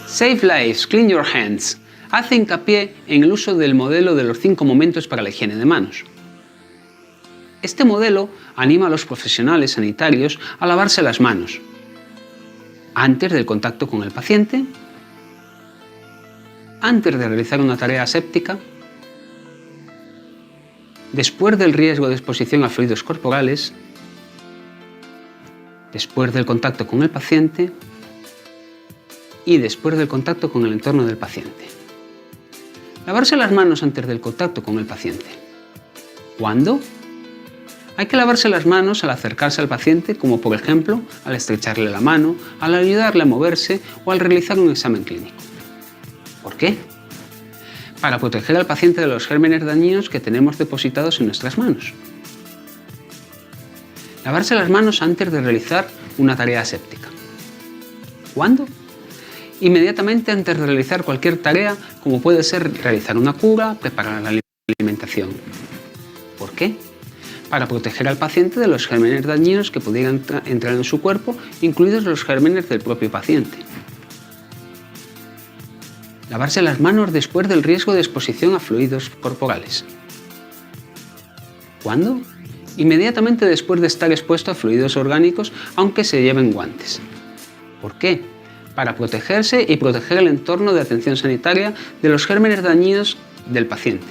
Save Lives, Clean Your Hands hace hincapié en el uso del modelo de los 5 momentos para la higiene de manos. Este modelo anima a los profesionales sanitarios a lavarse las manos antes del contacto con el paciente, antes de realizar una tarea aséptica, después del riesgo de exposición a fluidos corporales, después del contacto con el paciente y después del contacto con el entorno del paciente. Lavarse las manos antes del contacto con el paciente. ¿Cuándo? Hay que lavarse las manos al acercarse al paciente, como por ejemplo al estrecharle la mano, al ayudarle a moverse o al realizar un examen clínico. ¿Por qué? Para proteger al paciente de los gérmenes dañinos que tenemos depositados en nuestras manos. Lavarse las manos antes de realizar una tarea aséptica. ¿Cuándo? Inmediatamente antes de realizar cualquier tarea, como puede ser realizar una cura, preparar la alimentación. ¿Por qué? Para proteger al paciente de los gérmenes dañinos que pudieran entrar en su cuerpo, incluidos los gérmenes del propio paciente. Lavarse las manos después del riesgo de exposición a fluidos corporales. ¿Cuándo? Inmediatamente después de estar expuesto a fluidos orgánicos, aunque se lleven guantes. ¿Por qué? Para protegerse y proteger el entorno de atención sanitaria de los gérmenes dañinos del paciente.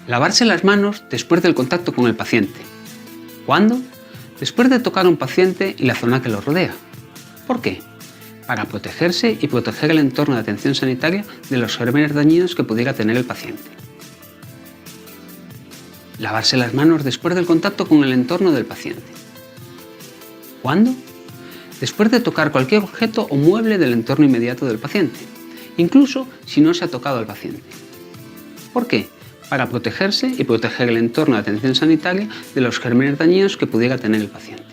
Lavarse las manos después del contacto con el paciente. ¿Cuándo? después de tocar a un paciente y la zona que lo rodea. ¿Por qué? Para protegerse y proteger el entorno de atención sanitaria de los gérmenes dañinos que pudiera tener el paciente. Lavarse las manos después del contacto con el entorno del paciente. ¿Cuándo? Después de tocar cualquier objeto o mueble del entorno inmediato del paciente, incluso si no se ha tocado al paciente. ¿Por qué? Para protegerse y proteger el entorno de atención sanitaria de los gérmenes dañinos que pudiera tener el paciente.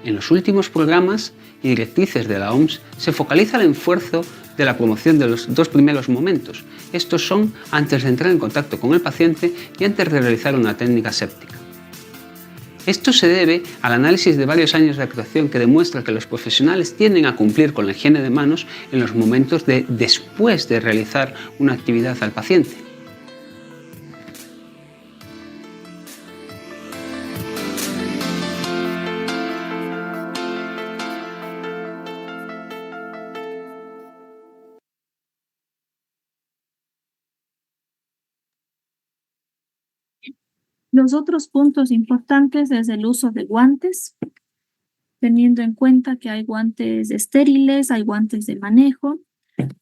En los últimos programas y directrices de la OMS se focaliza el esfuerzo de la promoción de los dos primeros momentos. Estos son antes de entrar en contacto con el paciente y antes de realizar una técnica séptica. Esto se debe al análisis de varios años de actuación que demuestra que los profesionales tienden a cumplir con la higiene de manos en los momentos de después de realizar una actividad al paciente. Los otros puntos importantes es el uso de guantes, teniendo en cuenta que hay guantes estériles, hay guantes de manejo.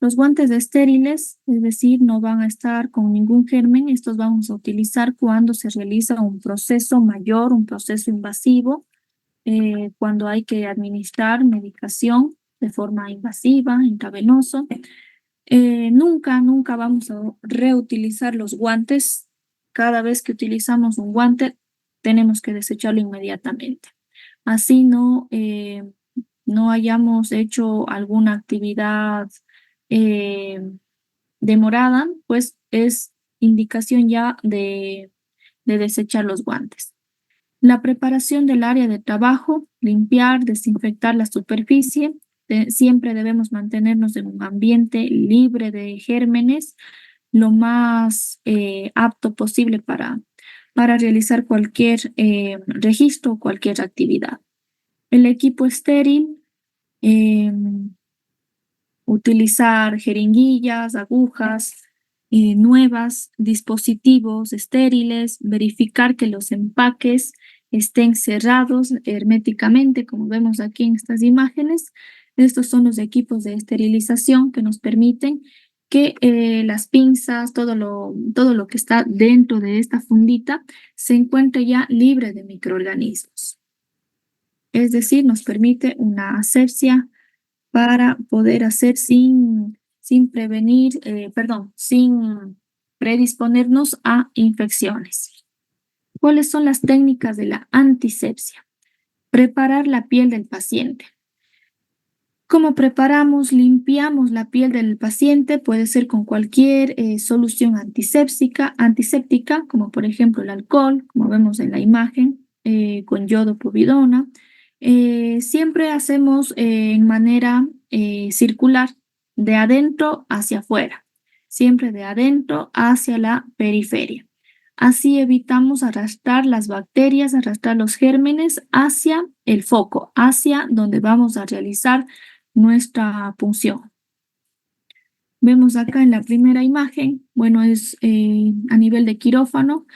Los guantes estériles, es decir, no van a estar con ningún germen. Estos vamos a utilizar cuando se realiza un proceso mayor, un proceso invasivo, cuando hay que administrar medicación de forma invasiva, intravenoso. Nunca vamos a reutilizar los guantes. Cada vez que utilizamos un guante, tenemos que desecharlo inmediatamente. Así no hayamos hecho alguna actividad demorada, pues es indicación ya de desechar los guantes. La preparación del área de trabajo, limpiar, desinfectar la superficie. Siempre debemos mantenernos en un ambiente libre de gérmenes, lo más apto posible para realizar cualquier registro o cualquier actividad. El equipo estéril, utilizar jeringuillas, agujas nuevas, dispositivos estériles, verificar que los empaques estén cerrados herméticamente, como vemos aquí en estas imágenes. Estos son los equipos de esterilización que nos permiten que las pinzas, todo lo que está dentro de esta fundita se encuentre ya libre de microorganismos. Es decir, nos permite una asepsia para poder hacer sin predisponernos a infecciones. ¿Cuáles son las técnicas de la antisepsia? Preparar la piel del paciente. ¿Cómo preparamos? Limpiamos la piel del paciente, puede ser con cualquier solución antiséptica, como por ejemplo el alcohol, como vemos en la imagen, con yodo povidona. Siempre hacemos en manera circular, de adentro hacia afuera, siempre de adentro hacia la periferia. Así evitamos arrastrar las bacterias, arrastrar los gérmenes hacia el foco, hacia donde vamos a realizar nuestra punción. Vemos acá en la primera imagen, bueno, es a nivel de quirófano.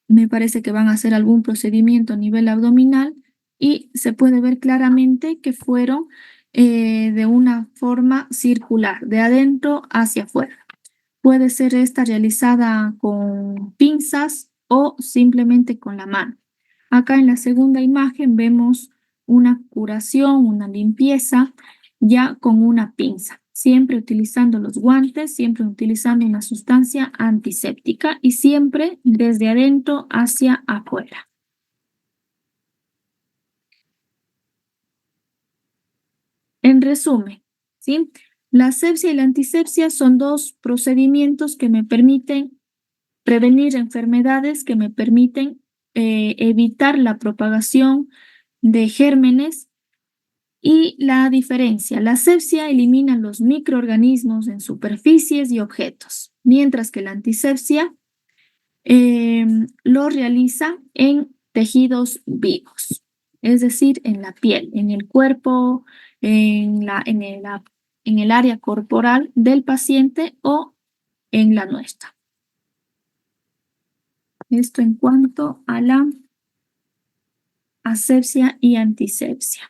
Me parece que van a hacer algún procedimiento a nivel abdominal y se puede ver claramente que fueron de una forma circular, de adentro hacia afuera. Puede ser esta realizada con pinzas o simplemente con la mano. Acá en la segunda imagen vemos una curación, una limpieza ya con una pinza, siempre utilizando los guantes, siempre utilizando una sustancia antiséptica y siempre desde adentro hacia afuera. En resumen, ¿sí? La asepsia y la antisepsia son dos procedimientos que me permiten prevenir enfermedades, que me permiten evitar la propagación de gérmenes. Y la diferencia, la asepsia elimina los microorganismos en superficies y objetos, mientras que la antisepsia lo realiza en tejidos vivos, es decir, en la piel, en el cuerpo, en el área corporal del paciente o en la nuestra. Esto en cuanto a la asepsia y antisepsia.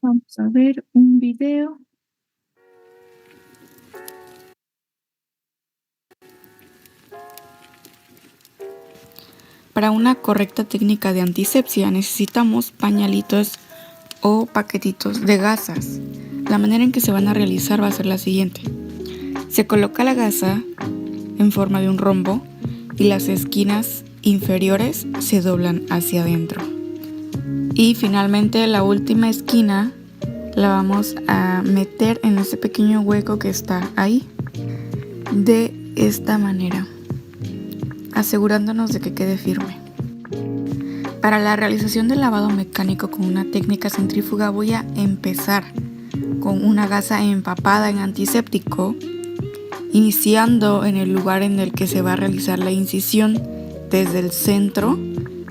Vamos a ver un video. Para una correcta técnica de antisepsia necesitamos pañalitos o paquetitos de gasas. La manera en que se van a realizar va a ser la siguiente. Se coloca la gasa en forma de un rombo y las esquinas inferiores se doblan hacia adentro. Y finalmente la última esquina la vamos a meter en ese pequeño hueco que está ahí. De esta manera, asegurándonos de que quede firme. Para la realización del lavado mecánico con una técnica centrífuga voy a empezar con una gasa empapada en antiséptico, iniciando en el lugar en el que se va a realizar la incisión desde el centro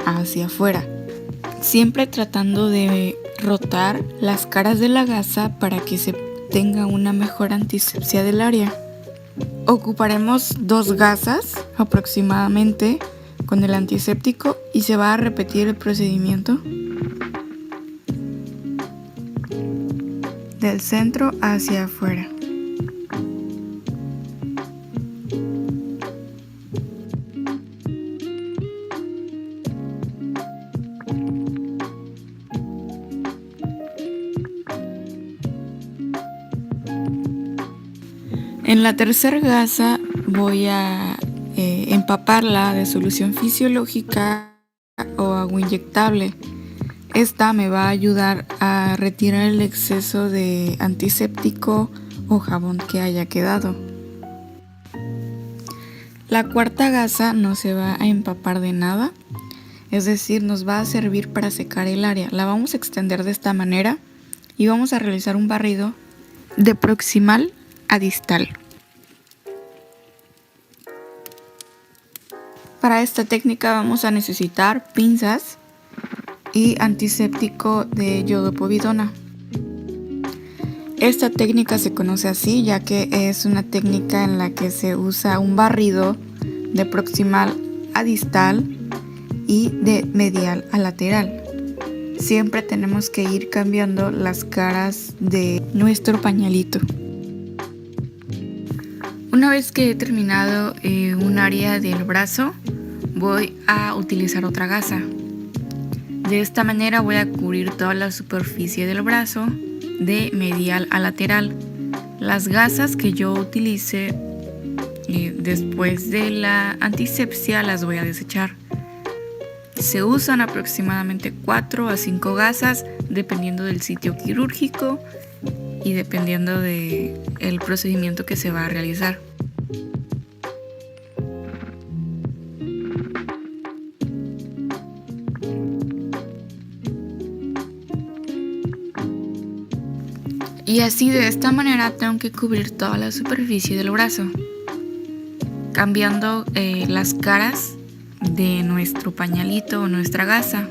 hacia afuera, siempre tratando de rotar las caras de la gasa para que se tenga una mejor antisepsia del área. Ocuparemos 2 gasas aproximadamente con el antiséptico y se va a repetir el procedimiento del centro hacia afuera. En la tercera gasa voy a empaparla de solución fisiológica o agua inyectable. Esta me va a ayudar a retirar el exceso de antiséptico o jabón que haya quedado. La cuarta gasa no se va a empapar de nada, es decir, nos va a servir para secar el área. La vamos a extender de esta manera y vamos a realizar un barrido de proximal a distal. Para esta técnica vamos a necesitar pinzas y antiséptico de iodopovidona. Esta técnica se conoce así ya que es una técnica en la que se usa un barrido de proximal a distal y de medial a lateral. Siempre tenemos que ir cambiando las caras de nuestro pañalito. Una vez que he terminado un área del brazo, voy a utilizar otra gasa. De esta manera voy a cubrir toda la superficie del brazo de medial a lateral. Las gasas que yo utilice después de la antisepsia las voy a desechar. Se usan aproximadamente 4 a 5 gasas dependiendo del sitio quirúrgico y dependiendo del procedimiento que se va a realizar. Y así de esta manera tengo que cubrir toda la superficie del brazo, cambiando las caras de nuestro pañalito o nuestra gasa.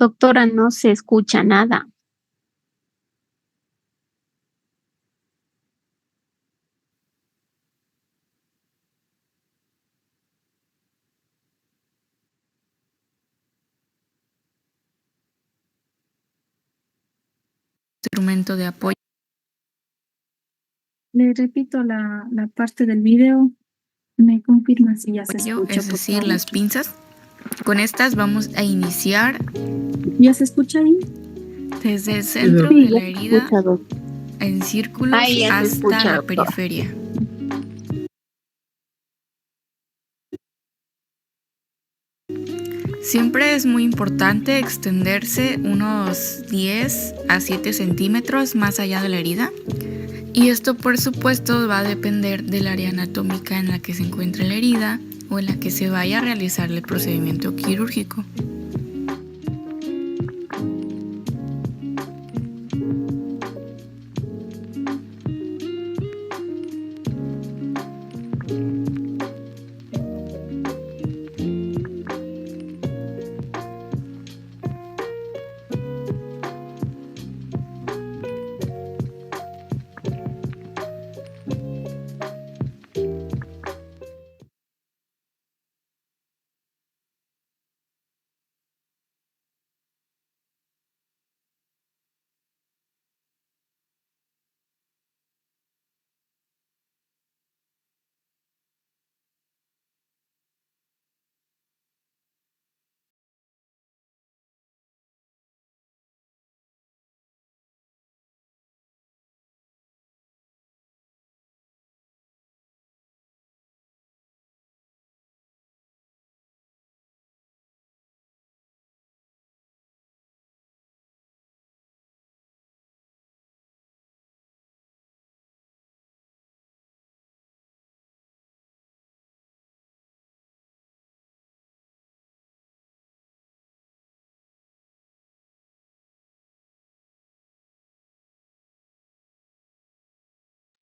Doctora, no se escucha nada. Instrumento de apoyo. Le repito la parte del video. Me confirma si ya se escucha. Es decir, las pinzas. Con estas vamos a iniciar. ¿Ya se escucha ahí? Desde el centro Sí, de la ya se herida escucha, en círculos Ahí ya se hasta escucha, la doctora. periferia. Siempre es muy importante extenderse unos 10 a 7 centímetros más allá de la herida. Y esto, por supuesto, va a depender del área anatómica en la que se encuentre la herida o en la que se vaya a realizar el procedimiento quirúrgico.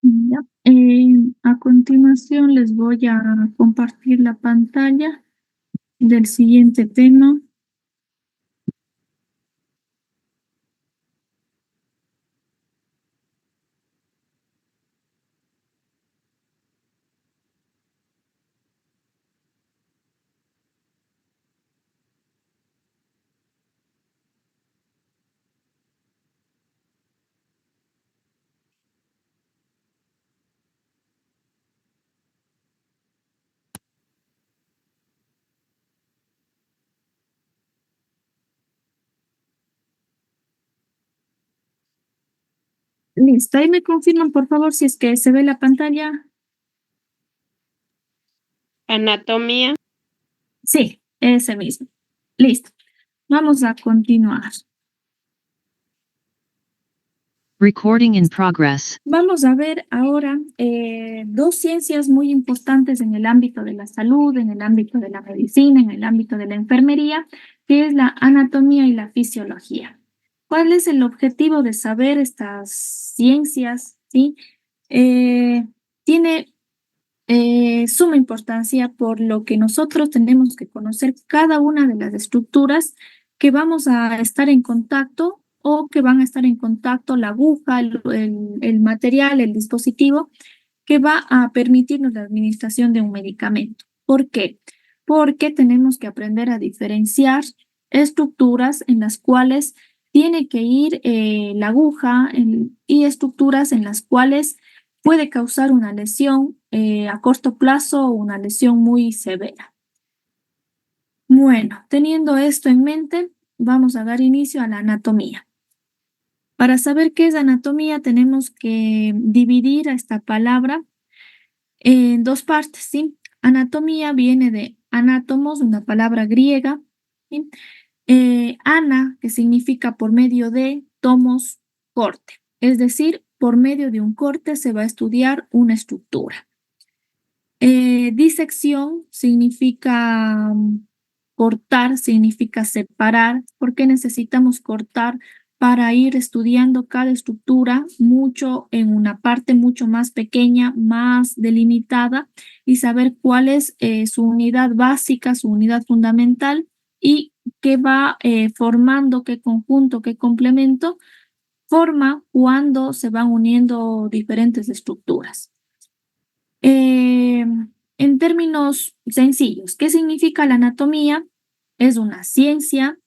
Ya. A continuación les voy a compartir la pantalla del siguiente tema. Listo, ahí me confirman por favor si es que se ve la pantalla. Anatomía. Sí, ese mismo. Listo. Vamos a continuar. Recording in progress. Vamos a ver ahora dos ciencias muy importantes en el ámbito de la salud, en el ámbito de la medicina, en el ámbito de la enfermería, que es la anatomía y la fisiología. ¿Cuál es el objetivo de saber estas ciencias? ¿Sí? Tiene suma importancia por lo que nosotros tenemos que conocer cada una de las estructuras que vamos a estar en contacto o que van a estar en contacto la aguja, el material, el dispositivo que va a permitirnos la administración de un medicamento. ¿Por qué? Porque tenemos que aprender a diferenciar estructuras en las cuales tiene que ir la aguja y estructuras en las cuales puede causar una lesión a corto plazo o una lesión muy severa. Bueno, teniendo esto en mente, vamos a dar inicio a la anatomía. Para saber qué es anatomía, tenemos que dividir a esta palabra en dos partes, ¿sí? Anatomía viene de átomos, una palabra griega, ¿sí? Ana, que significa por medio de, tomos, corte. Es decir, por medio de un corte se va a estudiar una estructura. Disección significa cortar, significa separar. ¿Por qué necesitamos cortar? Para ir estudiando cada estructura mucho en una parte mucho más pequeña, más delimitada y saber cuál es su unidad básica, su unidad fundamental y qué va formando, qué conjunto, qué complemento forma cuando se van uniendo diferentes estructuras. En términos sencillos, ¿qué significa la anatomía? Es una ciencia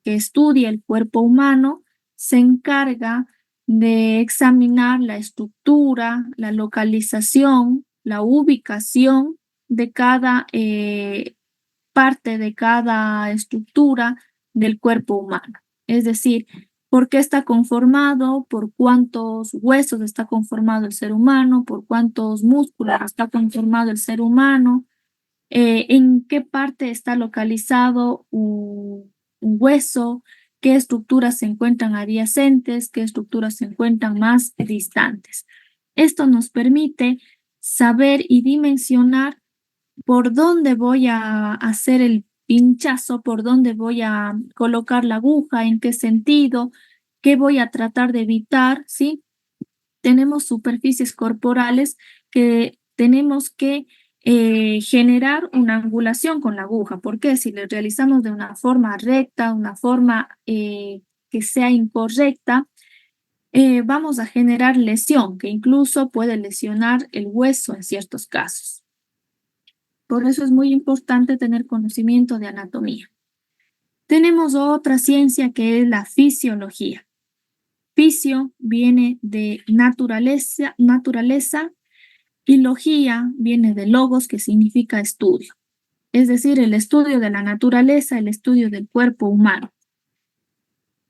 que estudia el cuerpo humano, se encarga de examinar la estructura, la localización, la ubicación de cada parte de cada estructura del cuerpo humano. Es decir, por qué está conformado, por cuántos huesos está conformado el ser humano, por cuántos músculos está conformado el ser humano, en qué parte está localizado un hueso, qué estructuras se encuentran adyacentes, qué estructuras se encuentran más distantes. Esto nos permite saber y dimensionar por dónde voy a hacer el pinchazo, por dónde voy a colocar la aguja, en qué sentido, qué voy a tratar de evitar, ¿sí? Tenemos superficies corporales que tenemos que generar una angulación con la aguja, porque si le realizamos de una forma recta, una forma que sea incorrecta, vamos a generar lesión, que incluso puede lesionar el hueso en ciertos casos. Por eso es muy importante tener conocimiento de anatomía. Tenemos otra ciencia que es la fisiología. Fisio viene de naturaleza, y logía viene de logos, que significa estudio. Es decir, el estudio de la naturaleza, el estudio del cuerpo humano.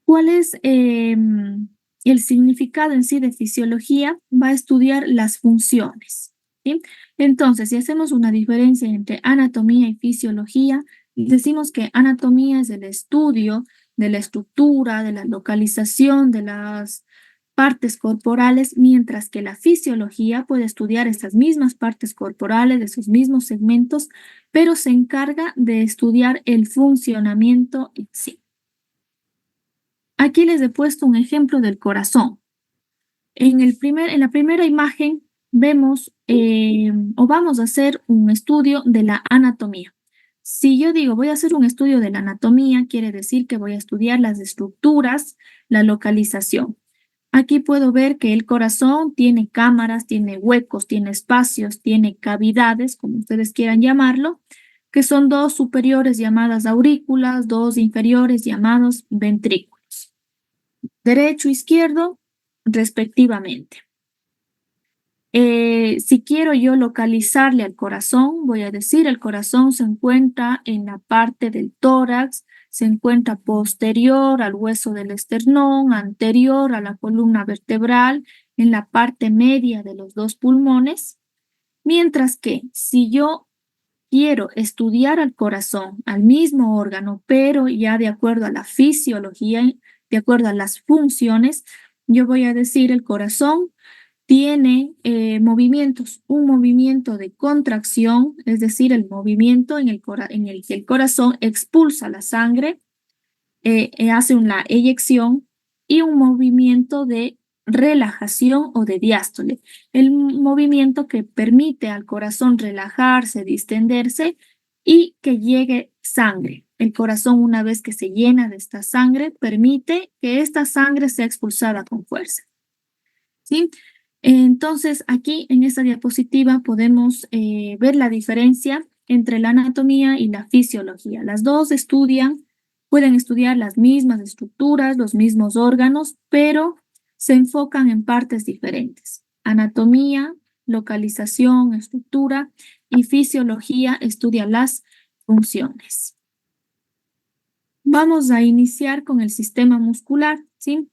¿Cuál es el significado en sí de fisiología? Va a estudiar las funciones, ¿sí? Entonces, si hacemos una diferencia entre anatomía y fisiología, decimos que anatomía es el estudio de la estructura, de la localización de las partes corporales, mientras que la fisiología puede estudiar estas mismas partes corporales, de esos mismos segmentos, pero se encarga de estudiar el funcionamiento en sí. Aquí les he puesto un ejemplo del corazón. En la primera imagen vemos o vamos a hacer un estudio de la anatomía. Si yo digo voy a hacer un estudio de la anatomía, quiere decir que voy a estudiar las estructuras, la localización. Aquí puedo ver que el corazón tiene cámaras, tiene huecos, tiene espacios, tiene cavidades, como ustedes quieran llamarlo, que son dos superiores llamadas aurículas, dos inferiores llamados ventrículos. Derecho, izquierdo, respectivamente. Si quiero yo localizarle al corazón, voy a decir el corazón se encuentra en la parte del tórax, se encuentra posterior al hueso del esternón, anterior a la columna vertebral, en la parte media de los dos pulmones. Mientras que si yo quiero estudiar al corazón, al mismo órgano, pero ya de acuerdo a la fisiología, de acuerdo a las funciones, yo voy a decir el corazón tiene movimientos, un movimiento de contracción, es decir, el movimiento en el que el corazón expulsa la sangre, hace una eyección, y un movimiento de relajación o de diástole, el movimiento que permite al corazón relajarse, distenderse y que llegue sangre. El corazón, una vez que se llena de esta sangre, permite que esta sangre sea expulsada con fuerza. ¿Sí? Entonces, aquí en esta diapositiva podemos ver la diferencia entre la anatomía y la fisiología. Las dos pueden estudiar las mismas estructuras, los mismos órganos, pero se enfocan en partes diferentes. Anatomía, localización, estructura, y fisiología estudia las funciones. Vamos a iniciar con el sistema muscular, ¿sí?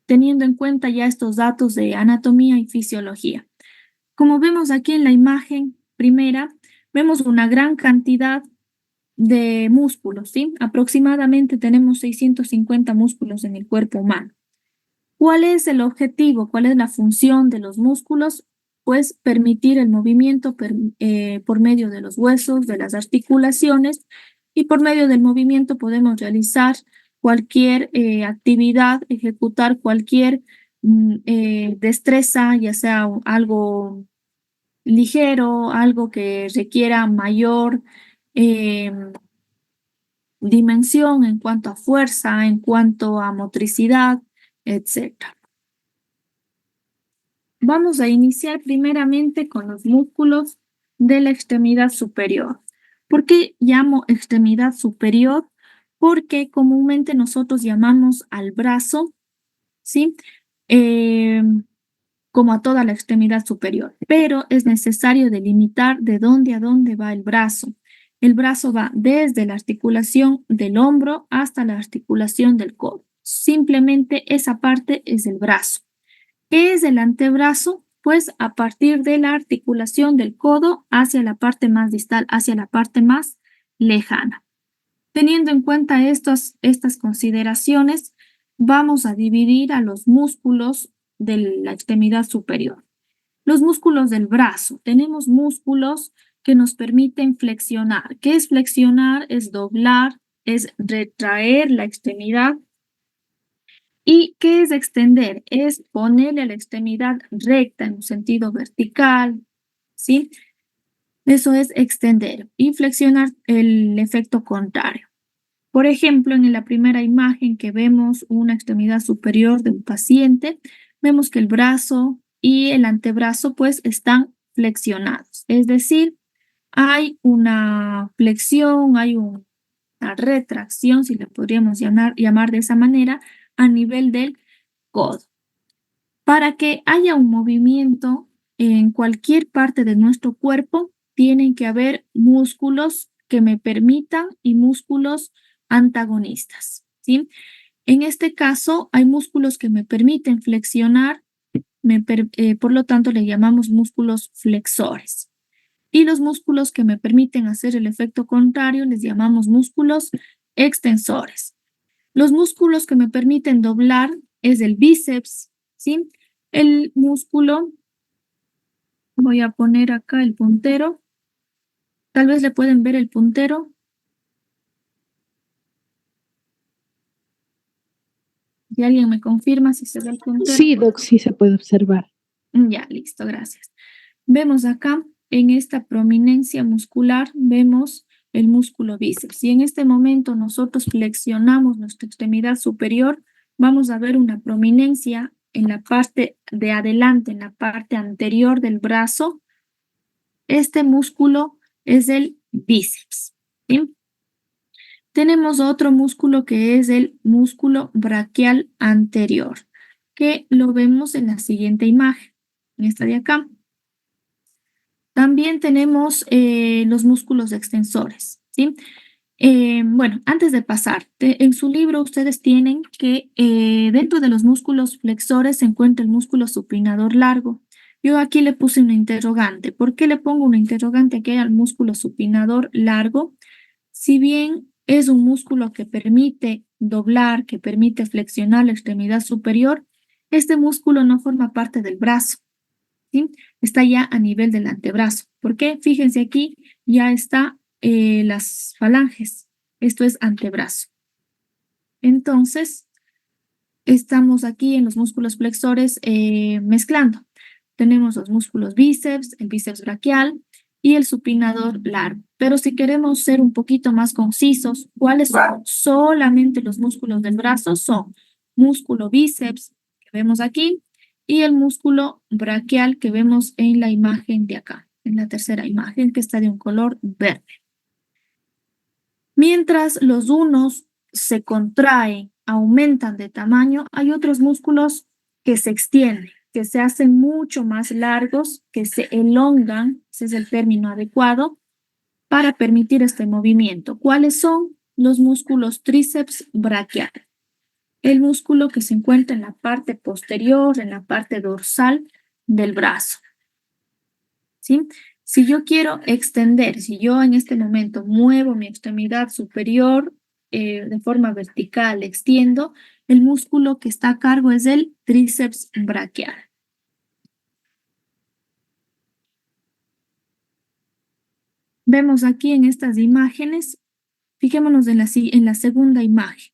Teniendo en cuenta ya estos datos de anatomía y fisiología. Como vemos aquí en la imagen primera, vemos una gran cantidad de músculos, ¿sí? Aproximadamente tenemos 650 músculos en el cuerpo humano. ¿Cuál es el objetivo? ¿Cuál es la función de los músculos? Pues permitir el movimiento por medio de los huesos, de las articulaciones, y por medio del movimiento podemos realizar cualquier actividad, ejecutar cualquier destreza, ya sea algo ligero, algo que requiera mayor dimensión, en cuanto a fuerza, en cuanto a motricidad, etc. Vamos a iniciar primeramente con los músculos de la extremidad superior. ¿Por qué llamo extremidad superior? Porque comúnmente nosotros llamamos al brazo, ¿sí? Como a toda la extremidad superior, pero es necesario delimitar de dónde a dónde va el brazo. El brazo va desde la articulación del hombro hasta la articulación del codo. Simplemente esa parte es el brazo. ¿Qué es el antebrazo? Pues a partir de la articulación del codo hacia la parte más distal, hacia la parte más lejana. Teniendo en cuenta estas consideraciones, vamos a dividir a los músculos de la extremidad superior. Los músculos del brazo. Tenemos músculos que nos permiten flexionar. ¿Qué es flexionar? Es doblar, es retraer la extremidad. ¿Y qué es extender? Es ponerle a la extremidad recta en un sentido vertical, ¿sí? Eso es extender y flexionar el efecto contrario. Por ejemplo, en la primera imagen que vemos una extremidad superior de un paciente, vemos que el brazo y el antebrazo pues están flexionados. Es decir, hay una flexión, hay una retracción, si le podríamos llamar de esa manera, a nivel del codo. Para que haya un movimiento en cualquier parte de nuestro cuerpo, tienen que haber músculos que me permitan y músculos antagonistas, ¿sí? En este caso, hay músculos que me permiten flexionar, por lo tanto, le llamamos músculos flexores. Y los músculos que me permiten hacer el efecto contrario, les llamamos músculos extensores. Los músculos que me permiten doblar es el bíceps, ¿sí? El músculo, voy a poner acá el puntero. Tal vez le pueden ver el puntero. ¿Y alguien me confirma si se ve el puntero? Sí, Doc, sí se puede observar. Ya, listo, gracias. Vemos acá, en esta prominencia muscular, vemos el músculo bíceps. Si en este momento nosotros flexionamos nuestra extremidad superior, vamos a ver una prominencia en la parte de adelante, en la parte anterior del brazo. Este músculo es el bíceps, ¿sí? Tenemos otro músculo que es el músculo braquial anterior, que lo vemos en la siguiente imagen, en esta de acá. También tenemos los músculos extensores, ¿sí? Bueno, antes de pasar, en su libro ustedes tienen que dentro de los músculos flexores se encuentra el músculo supinador largo. Yo aquí le puse una interrogante. ¿Por qué le pongo una interrogante aquí al músculo supinador largo? Si bien es un músculo que permite doblar, que permite flexionar la extremidad superior, este músculo no forma parte del brazo, ¿sí? Está ya a nivel del antebrazo. ¿Por qué? Fíjense aquí, ya está las falanges. Esto es antebrazo. Entonces, estamos aquí en los músculos flexores mezclando. Tenemos los músculos bíceps, el bíceps braquial y el supinador largo. Pero si queremos ser un poquito más concisos, ¿cuáles son? Solamente los músculos del brazo son músculo bíceps, que vemos aquí, y el músculo braquial que vemos en la imagen de acá, en la tercera imagen que está de un color verde. Mientras los unos se contraen, aumentan de tamaño, hay otros músculos que se extienden, que se hacen mucho más largos, que se elongan, ese es el término adecuado, para permitir este movimiento. ¿Cuáles son? Los músculos tríceps braquial. El músculo que se encuentra en la parte posterior, en la parte dorsal del brazo, ¿sí? Si yo quiero extender, si yo en este momento muevo mi extremidad superior de forma vertical, extiendo, el músculo que está a cargo es el tríceps braquial. Vemos aquí en estas imágenes, fijémonos en la segunda imagen.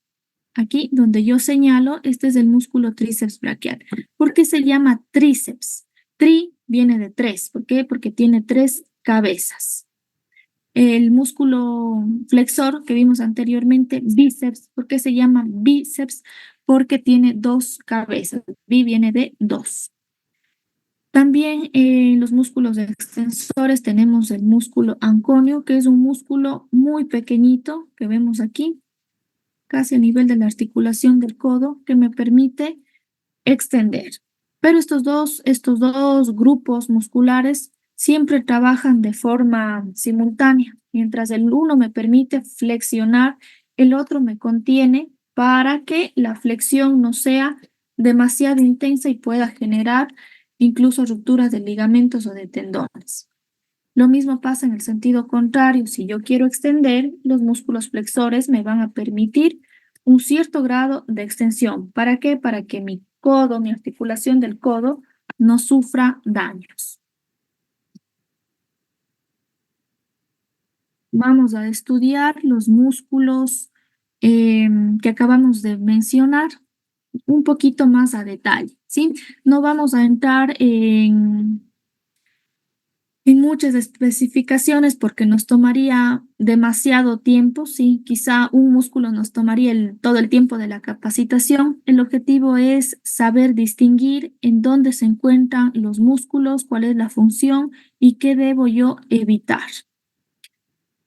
Aquí donde yo señalo, este es el músculo tríceps braquial. ¿Por qué se llama tríceps? Tri viene de tres. ¿Por qué? Porque tiene tres cabezas. El músculo flexor que vimos anteriormente, bíceps. ¿Por qué se llama bíceps? Porque tiene dos cabezas. Bi viene de dos. También en los músculos extensores tenemos el músculo anconio, que es un músculo muy pequeñito que vemos aquí, casi a nivel de la articulación del codo, que me permite extender. Pero estos dos grupos musculares siempre trabajan de forma simultánea. Mientras el uno me permite flexionar, el otro me contiene para que la flexión no sea demasiado intensa y pueda generar incluso rupturas de ligamentos o de tendones. Lo mismo pasa en el sentido contrario. Si yo quiero extender, los músculos flexores me van a permitir un cierto grado de extensión. ¿Para qué? Para que mi codo, mi articulación del codo, no sufra daños. Vamos a estudiar los músculos que acabamos de mencionar un poquito más a detalle, ¿sí? No vamos a entrar en muchas especificaciones porque nos tomaría demasiado tiempo, sí, quizá un músculo nos tomaría todo el tiempo de la capacitación. El objetivo es saber distinguir en dónde se encuentran los músculos, cuál es la función y qué debo yo evitar.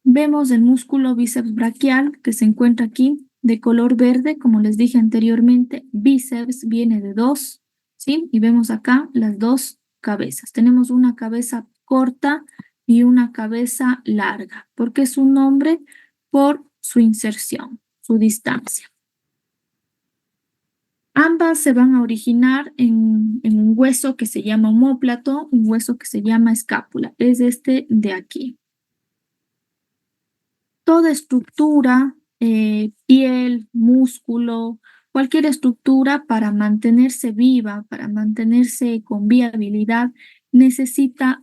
Vemos el músculo bíceps braquial que se encuentra aquí de color verde, como les dije anteriormente, bíceps viene de dos, ¿sí? Y vemos acá las dos cabezas. Tenemos una cabeza corta y una cabeza larga. ¿Por qué su nombre? Por su inserción, su distancia. Ambas se van a originar en un hueso que se llama omóplato, un hueso que se llama escápula. Es este de aquí. Toda estructura, piel, músculo, cualquier estructura para mantenerse viva, para mantenerse con viabilidad, necesita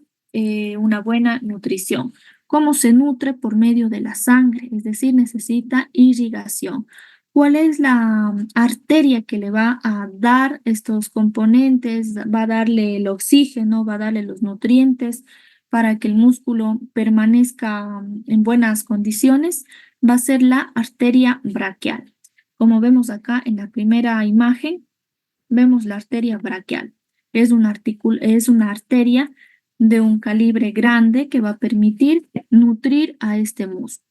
una buena nutrición. ¿Cómo se nutre? Por medio de la sangre, es decir, necesita irrigación. ¿Cuál es la arteria que le va a dar estos componentes? Va a darle el oxígeno, va a darle los nutrientes para que el músculo permanezca en buenas condiciones, va a ser la arteria braquial. Como vemos acá en la primera imagen, vemos la arteria braquial. Es una arteria de un calibre grande que va a permitir nutrir a este músculo.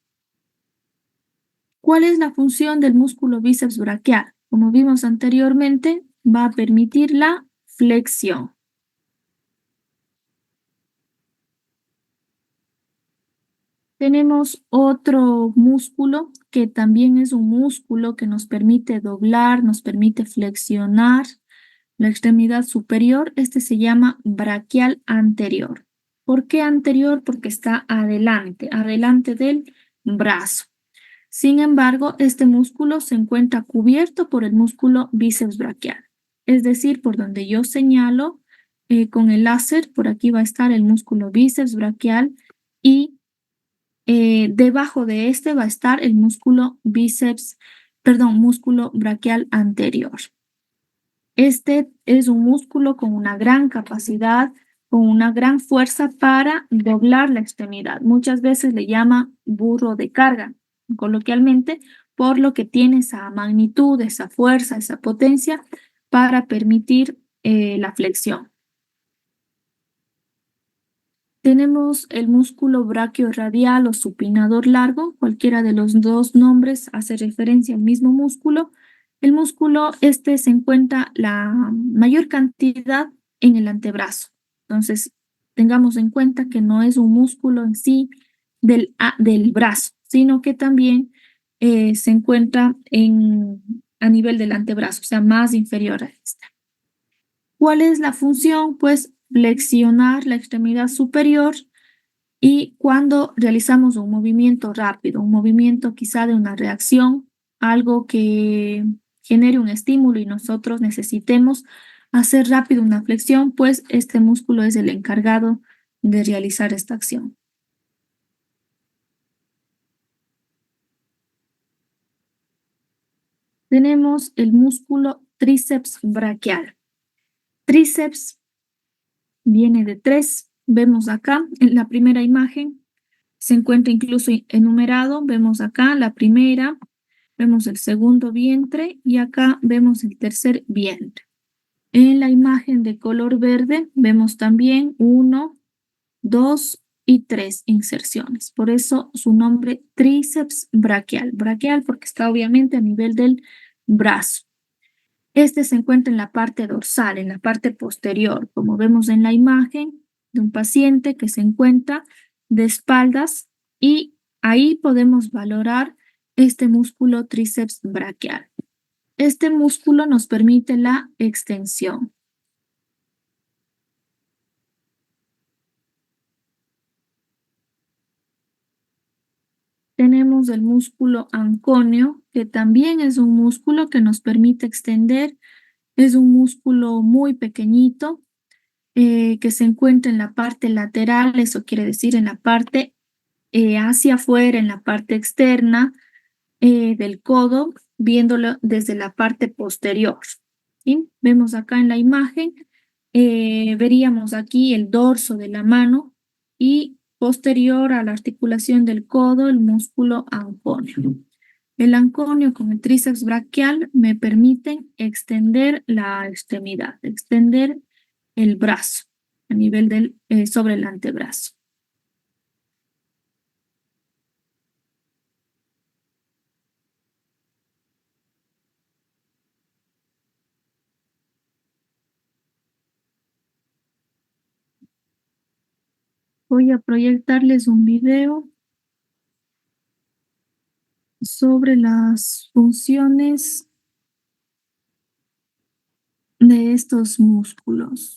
¿Cuál es la función del músculo bíceps braquial? Como vimos anteriormente, va a permitir la flexión. Tenemos otro músculo que también es un músculo que nos permite doblar, nos permite flexionar la extremidad superior. Este se llama braquial anterior. ¿Por qué anterior? Porque está adelante del brazo. Sin embargo, este músculo se encuentra cubierto por el músculo bíceps braquial. Es decir, por donde yo señalo con el láser, por aquí va a estar el músculo bíceps braquial y debajo de este va a estar el músculo músculo braquial anterior. Este es un músculo con una gran capacidad, con una gran fuerza para doblar la extremidad. Muchas veces le llama burro de carga, coloquialmente, por lo que tiene esa magnitud, esa fuerza, esa potencia para permitir la flexión. Tenemos el músculo braquiorradial o supinador largo. Cualquiera de los dos nombres hace referencia al mismo músculo. El músculo se encuentra la mayor cantidad en el antebrazo. Entonces, tengamos en cuenta que no es un músculo en sí del brazo, sino que también se encuentra a nivel del antebrazo, o sea, más inferior a este. ¿Cuál es la función? Pues flexionar la extremidad superior y cuando realizamos un movimiento rápido, un movimiento quizá de una reacción, algo que genere un estímulo y nosotros necesitemos hacer rápido una flexión, pues este músculo es el encargado de realizar esta acción. Tenemos el músculo tríceps braquial. Tríceps viene de tres. Vemos acá en la primera imagen Se encuentra incluso enumerado, vemos acá la primera, vemos el segundo vientre y acá vemos el tercer vientre. En la imagen de color verde vemos también 1, 2 y 3 inserciones. Por eso su nombre tríceps braquial. Braquial porque está obviamente a nivel del brazo. Este se encuentra en la parte dorsal, en la parte posterior, como vemos en la imagen de un paciente que se encuentra de espaldas y ahí podemos valorar este músculo tríceps braquial. Este músculo nos permite la extensión. Tenemos el músculo anconio, que también es un músculo que nos permite extender. Es un músculo muy pequeñito que se encuentra en la parte lateral, eso quiere decir en la parte hacia afuera, en la parte externa del codo, viéndolo desde la parte posterior. ¿Sí? Vemos acá en la imagen, veríamos aquí el dorso de la mano y posterior a la articulación del codo, el músculo anconio. El anconio con el tríceps braquial me permiten extender la extremidad, extender el brazo a nivel del, sobre el antebrazo. Voy a proyectarles un video sobre las funciones de estos músculos.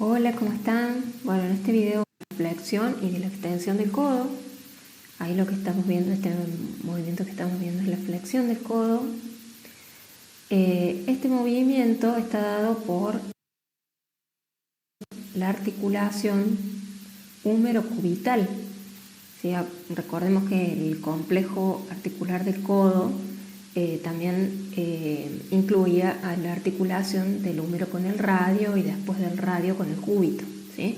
Hola, ¿cómo están? Bueno, en este video de flexión y de la extensión del codo, ahí lo que estamos viendo, este movimiento que estamos viendo es la flexión del codo. Este movimiento está dado por la articulación húmero-cubital. ¿Sí? Recordemos que el complejo articular del codo también incluía a la articulación del húmero con el radio y después del radio con el cúbito, ¿sí?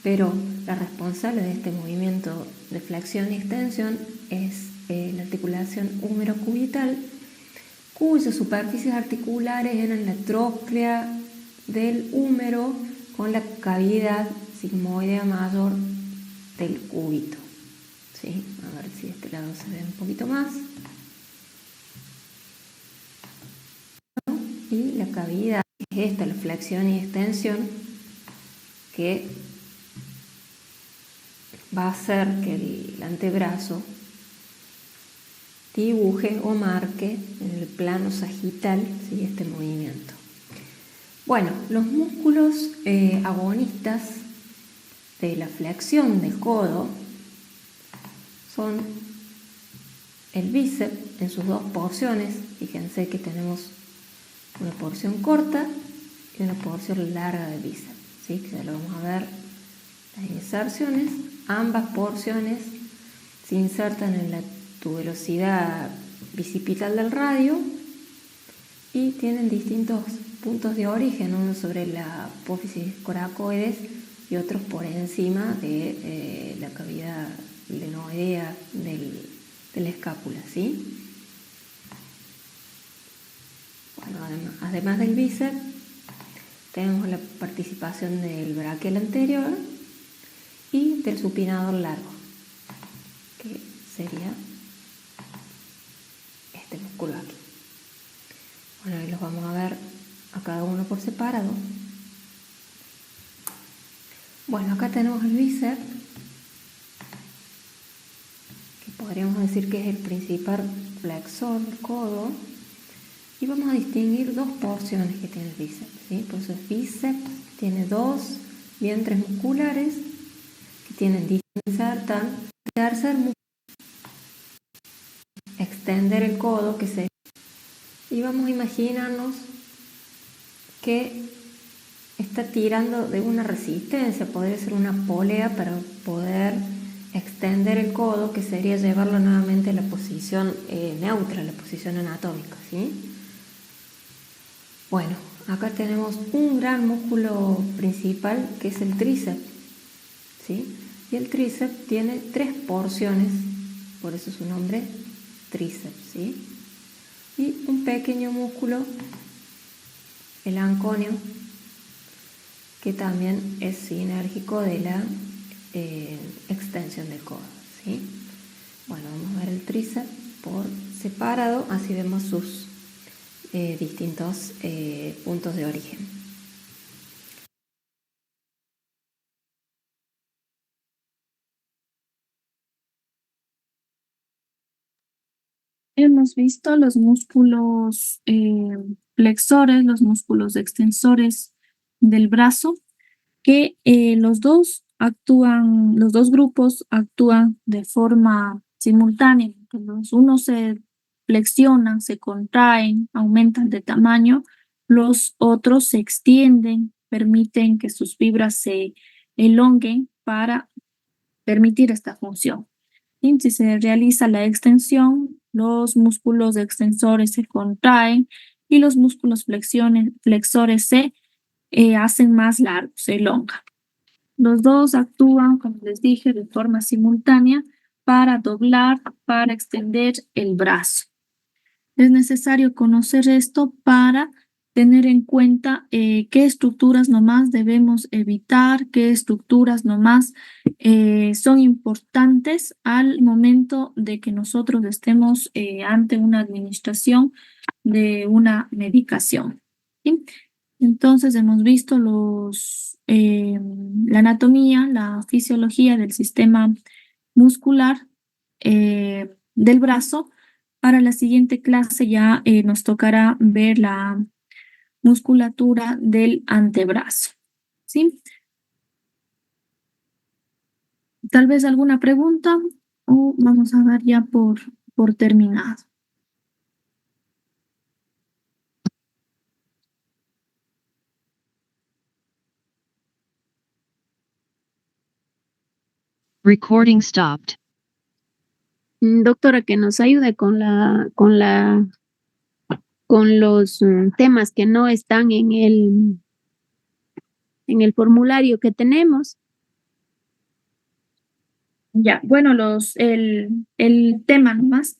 Pero la responsable de este movimiento de flexión y extensión es la articulación húmero-cubital, cuyas superficies articulares eran la tróclea del húmero con la cavidad sigmoidea mayor del cúbito, ¿sí? A ver si de este lado se ve un poquito más. Y la cavidad es esta, la flexión y extensión, que va a hacer que el antebrazo dibuje o marque en el plano sagital, ¿sí? Este movimiento. Bueno, los músculos agonistas de la flexión del codo son el bíceps en sus dos porciones. Fíjense que tenemos una porción corta y una porción larga de bíceps, ¿sí? Que ya lo vamos a ver las inserciones. Ambas porciones se insertan en la tuberosidad bicipital del radio y tienen distintos puntos de origen, uno sobre la apófisis coracoides y otros por encima de la cavidad glenoidea de la escápula, ¿sí? Bueno, además del bíceps, tenemos la participación del braquial anterior y del supinador largo, que sería este músculo aquí. Bueno, ahí los vamos a ver a cada uno por separado. Bueno, acá tenemos el bíceps, que podríamos decir que es el principal flexor del codo. Y vamos a distinguir dos porciones que tiene el bíceps, ¿sí? Por eso el bíceps tiene dos vientres musculares que tienen insertan tercer músculo, extender el codo, y vamos a imaginarnos que está tirando de una resistencia, podría ser una polea para poder extender el codo, que sería llevarlo nuevamente a la posición neutra, la posición anatómica, ¿sí? Bueno, acá tenemos un gran músculo principal que es el tríceps, ¿sí? Y el tríceps tiene 3 porciones, por eso su nombre tríceps, ¿sí? Y un pequeño músculo, el anconio, que también es sinérgico de la extensión del codo, ¿sí? Bueno, vamos a ver el tríceps por separado, así vemos sus distintos puntos de origen. Hemos visto los músculos flexores, los músculos extensores del brazo, que los dos grupos actúan de forma simultánea. Entonces, unos se flexionan, se contraen, aumentan de tamaño, los otros se extienden, permiten que sus fibras se elonguen para permitir esta función. ¿Sí? Si se realiza la extensión, los músculos extensores se contraen y los músculos flexores se hacen más largos, se elongan. Los dos actúan, como les dije, de forma simultánea para doblar, para extender el brazo. Es necesario conocer esto para tener en cuenta qué estructuras nomás debemos evitar, qué estructuras nomás son importantes al momento de que nosotros estemos ante una administración de una medicación. ¿Sí? Entonces hemos visto la anatomía, la fisiología del sistema muscular del brazo. Para la siguiente clase ya nos tocará ver la musculatura del antebrazo. ¿Sí? Tal vez alguna pregunta o vamos a dar ya por terminado. Recording stopped. Doctora, que nos ayude con los temas que no están en el formulario que tenemos. Ya, bueno, el tema nomás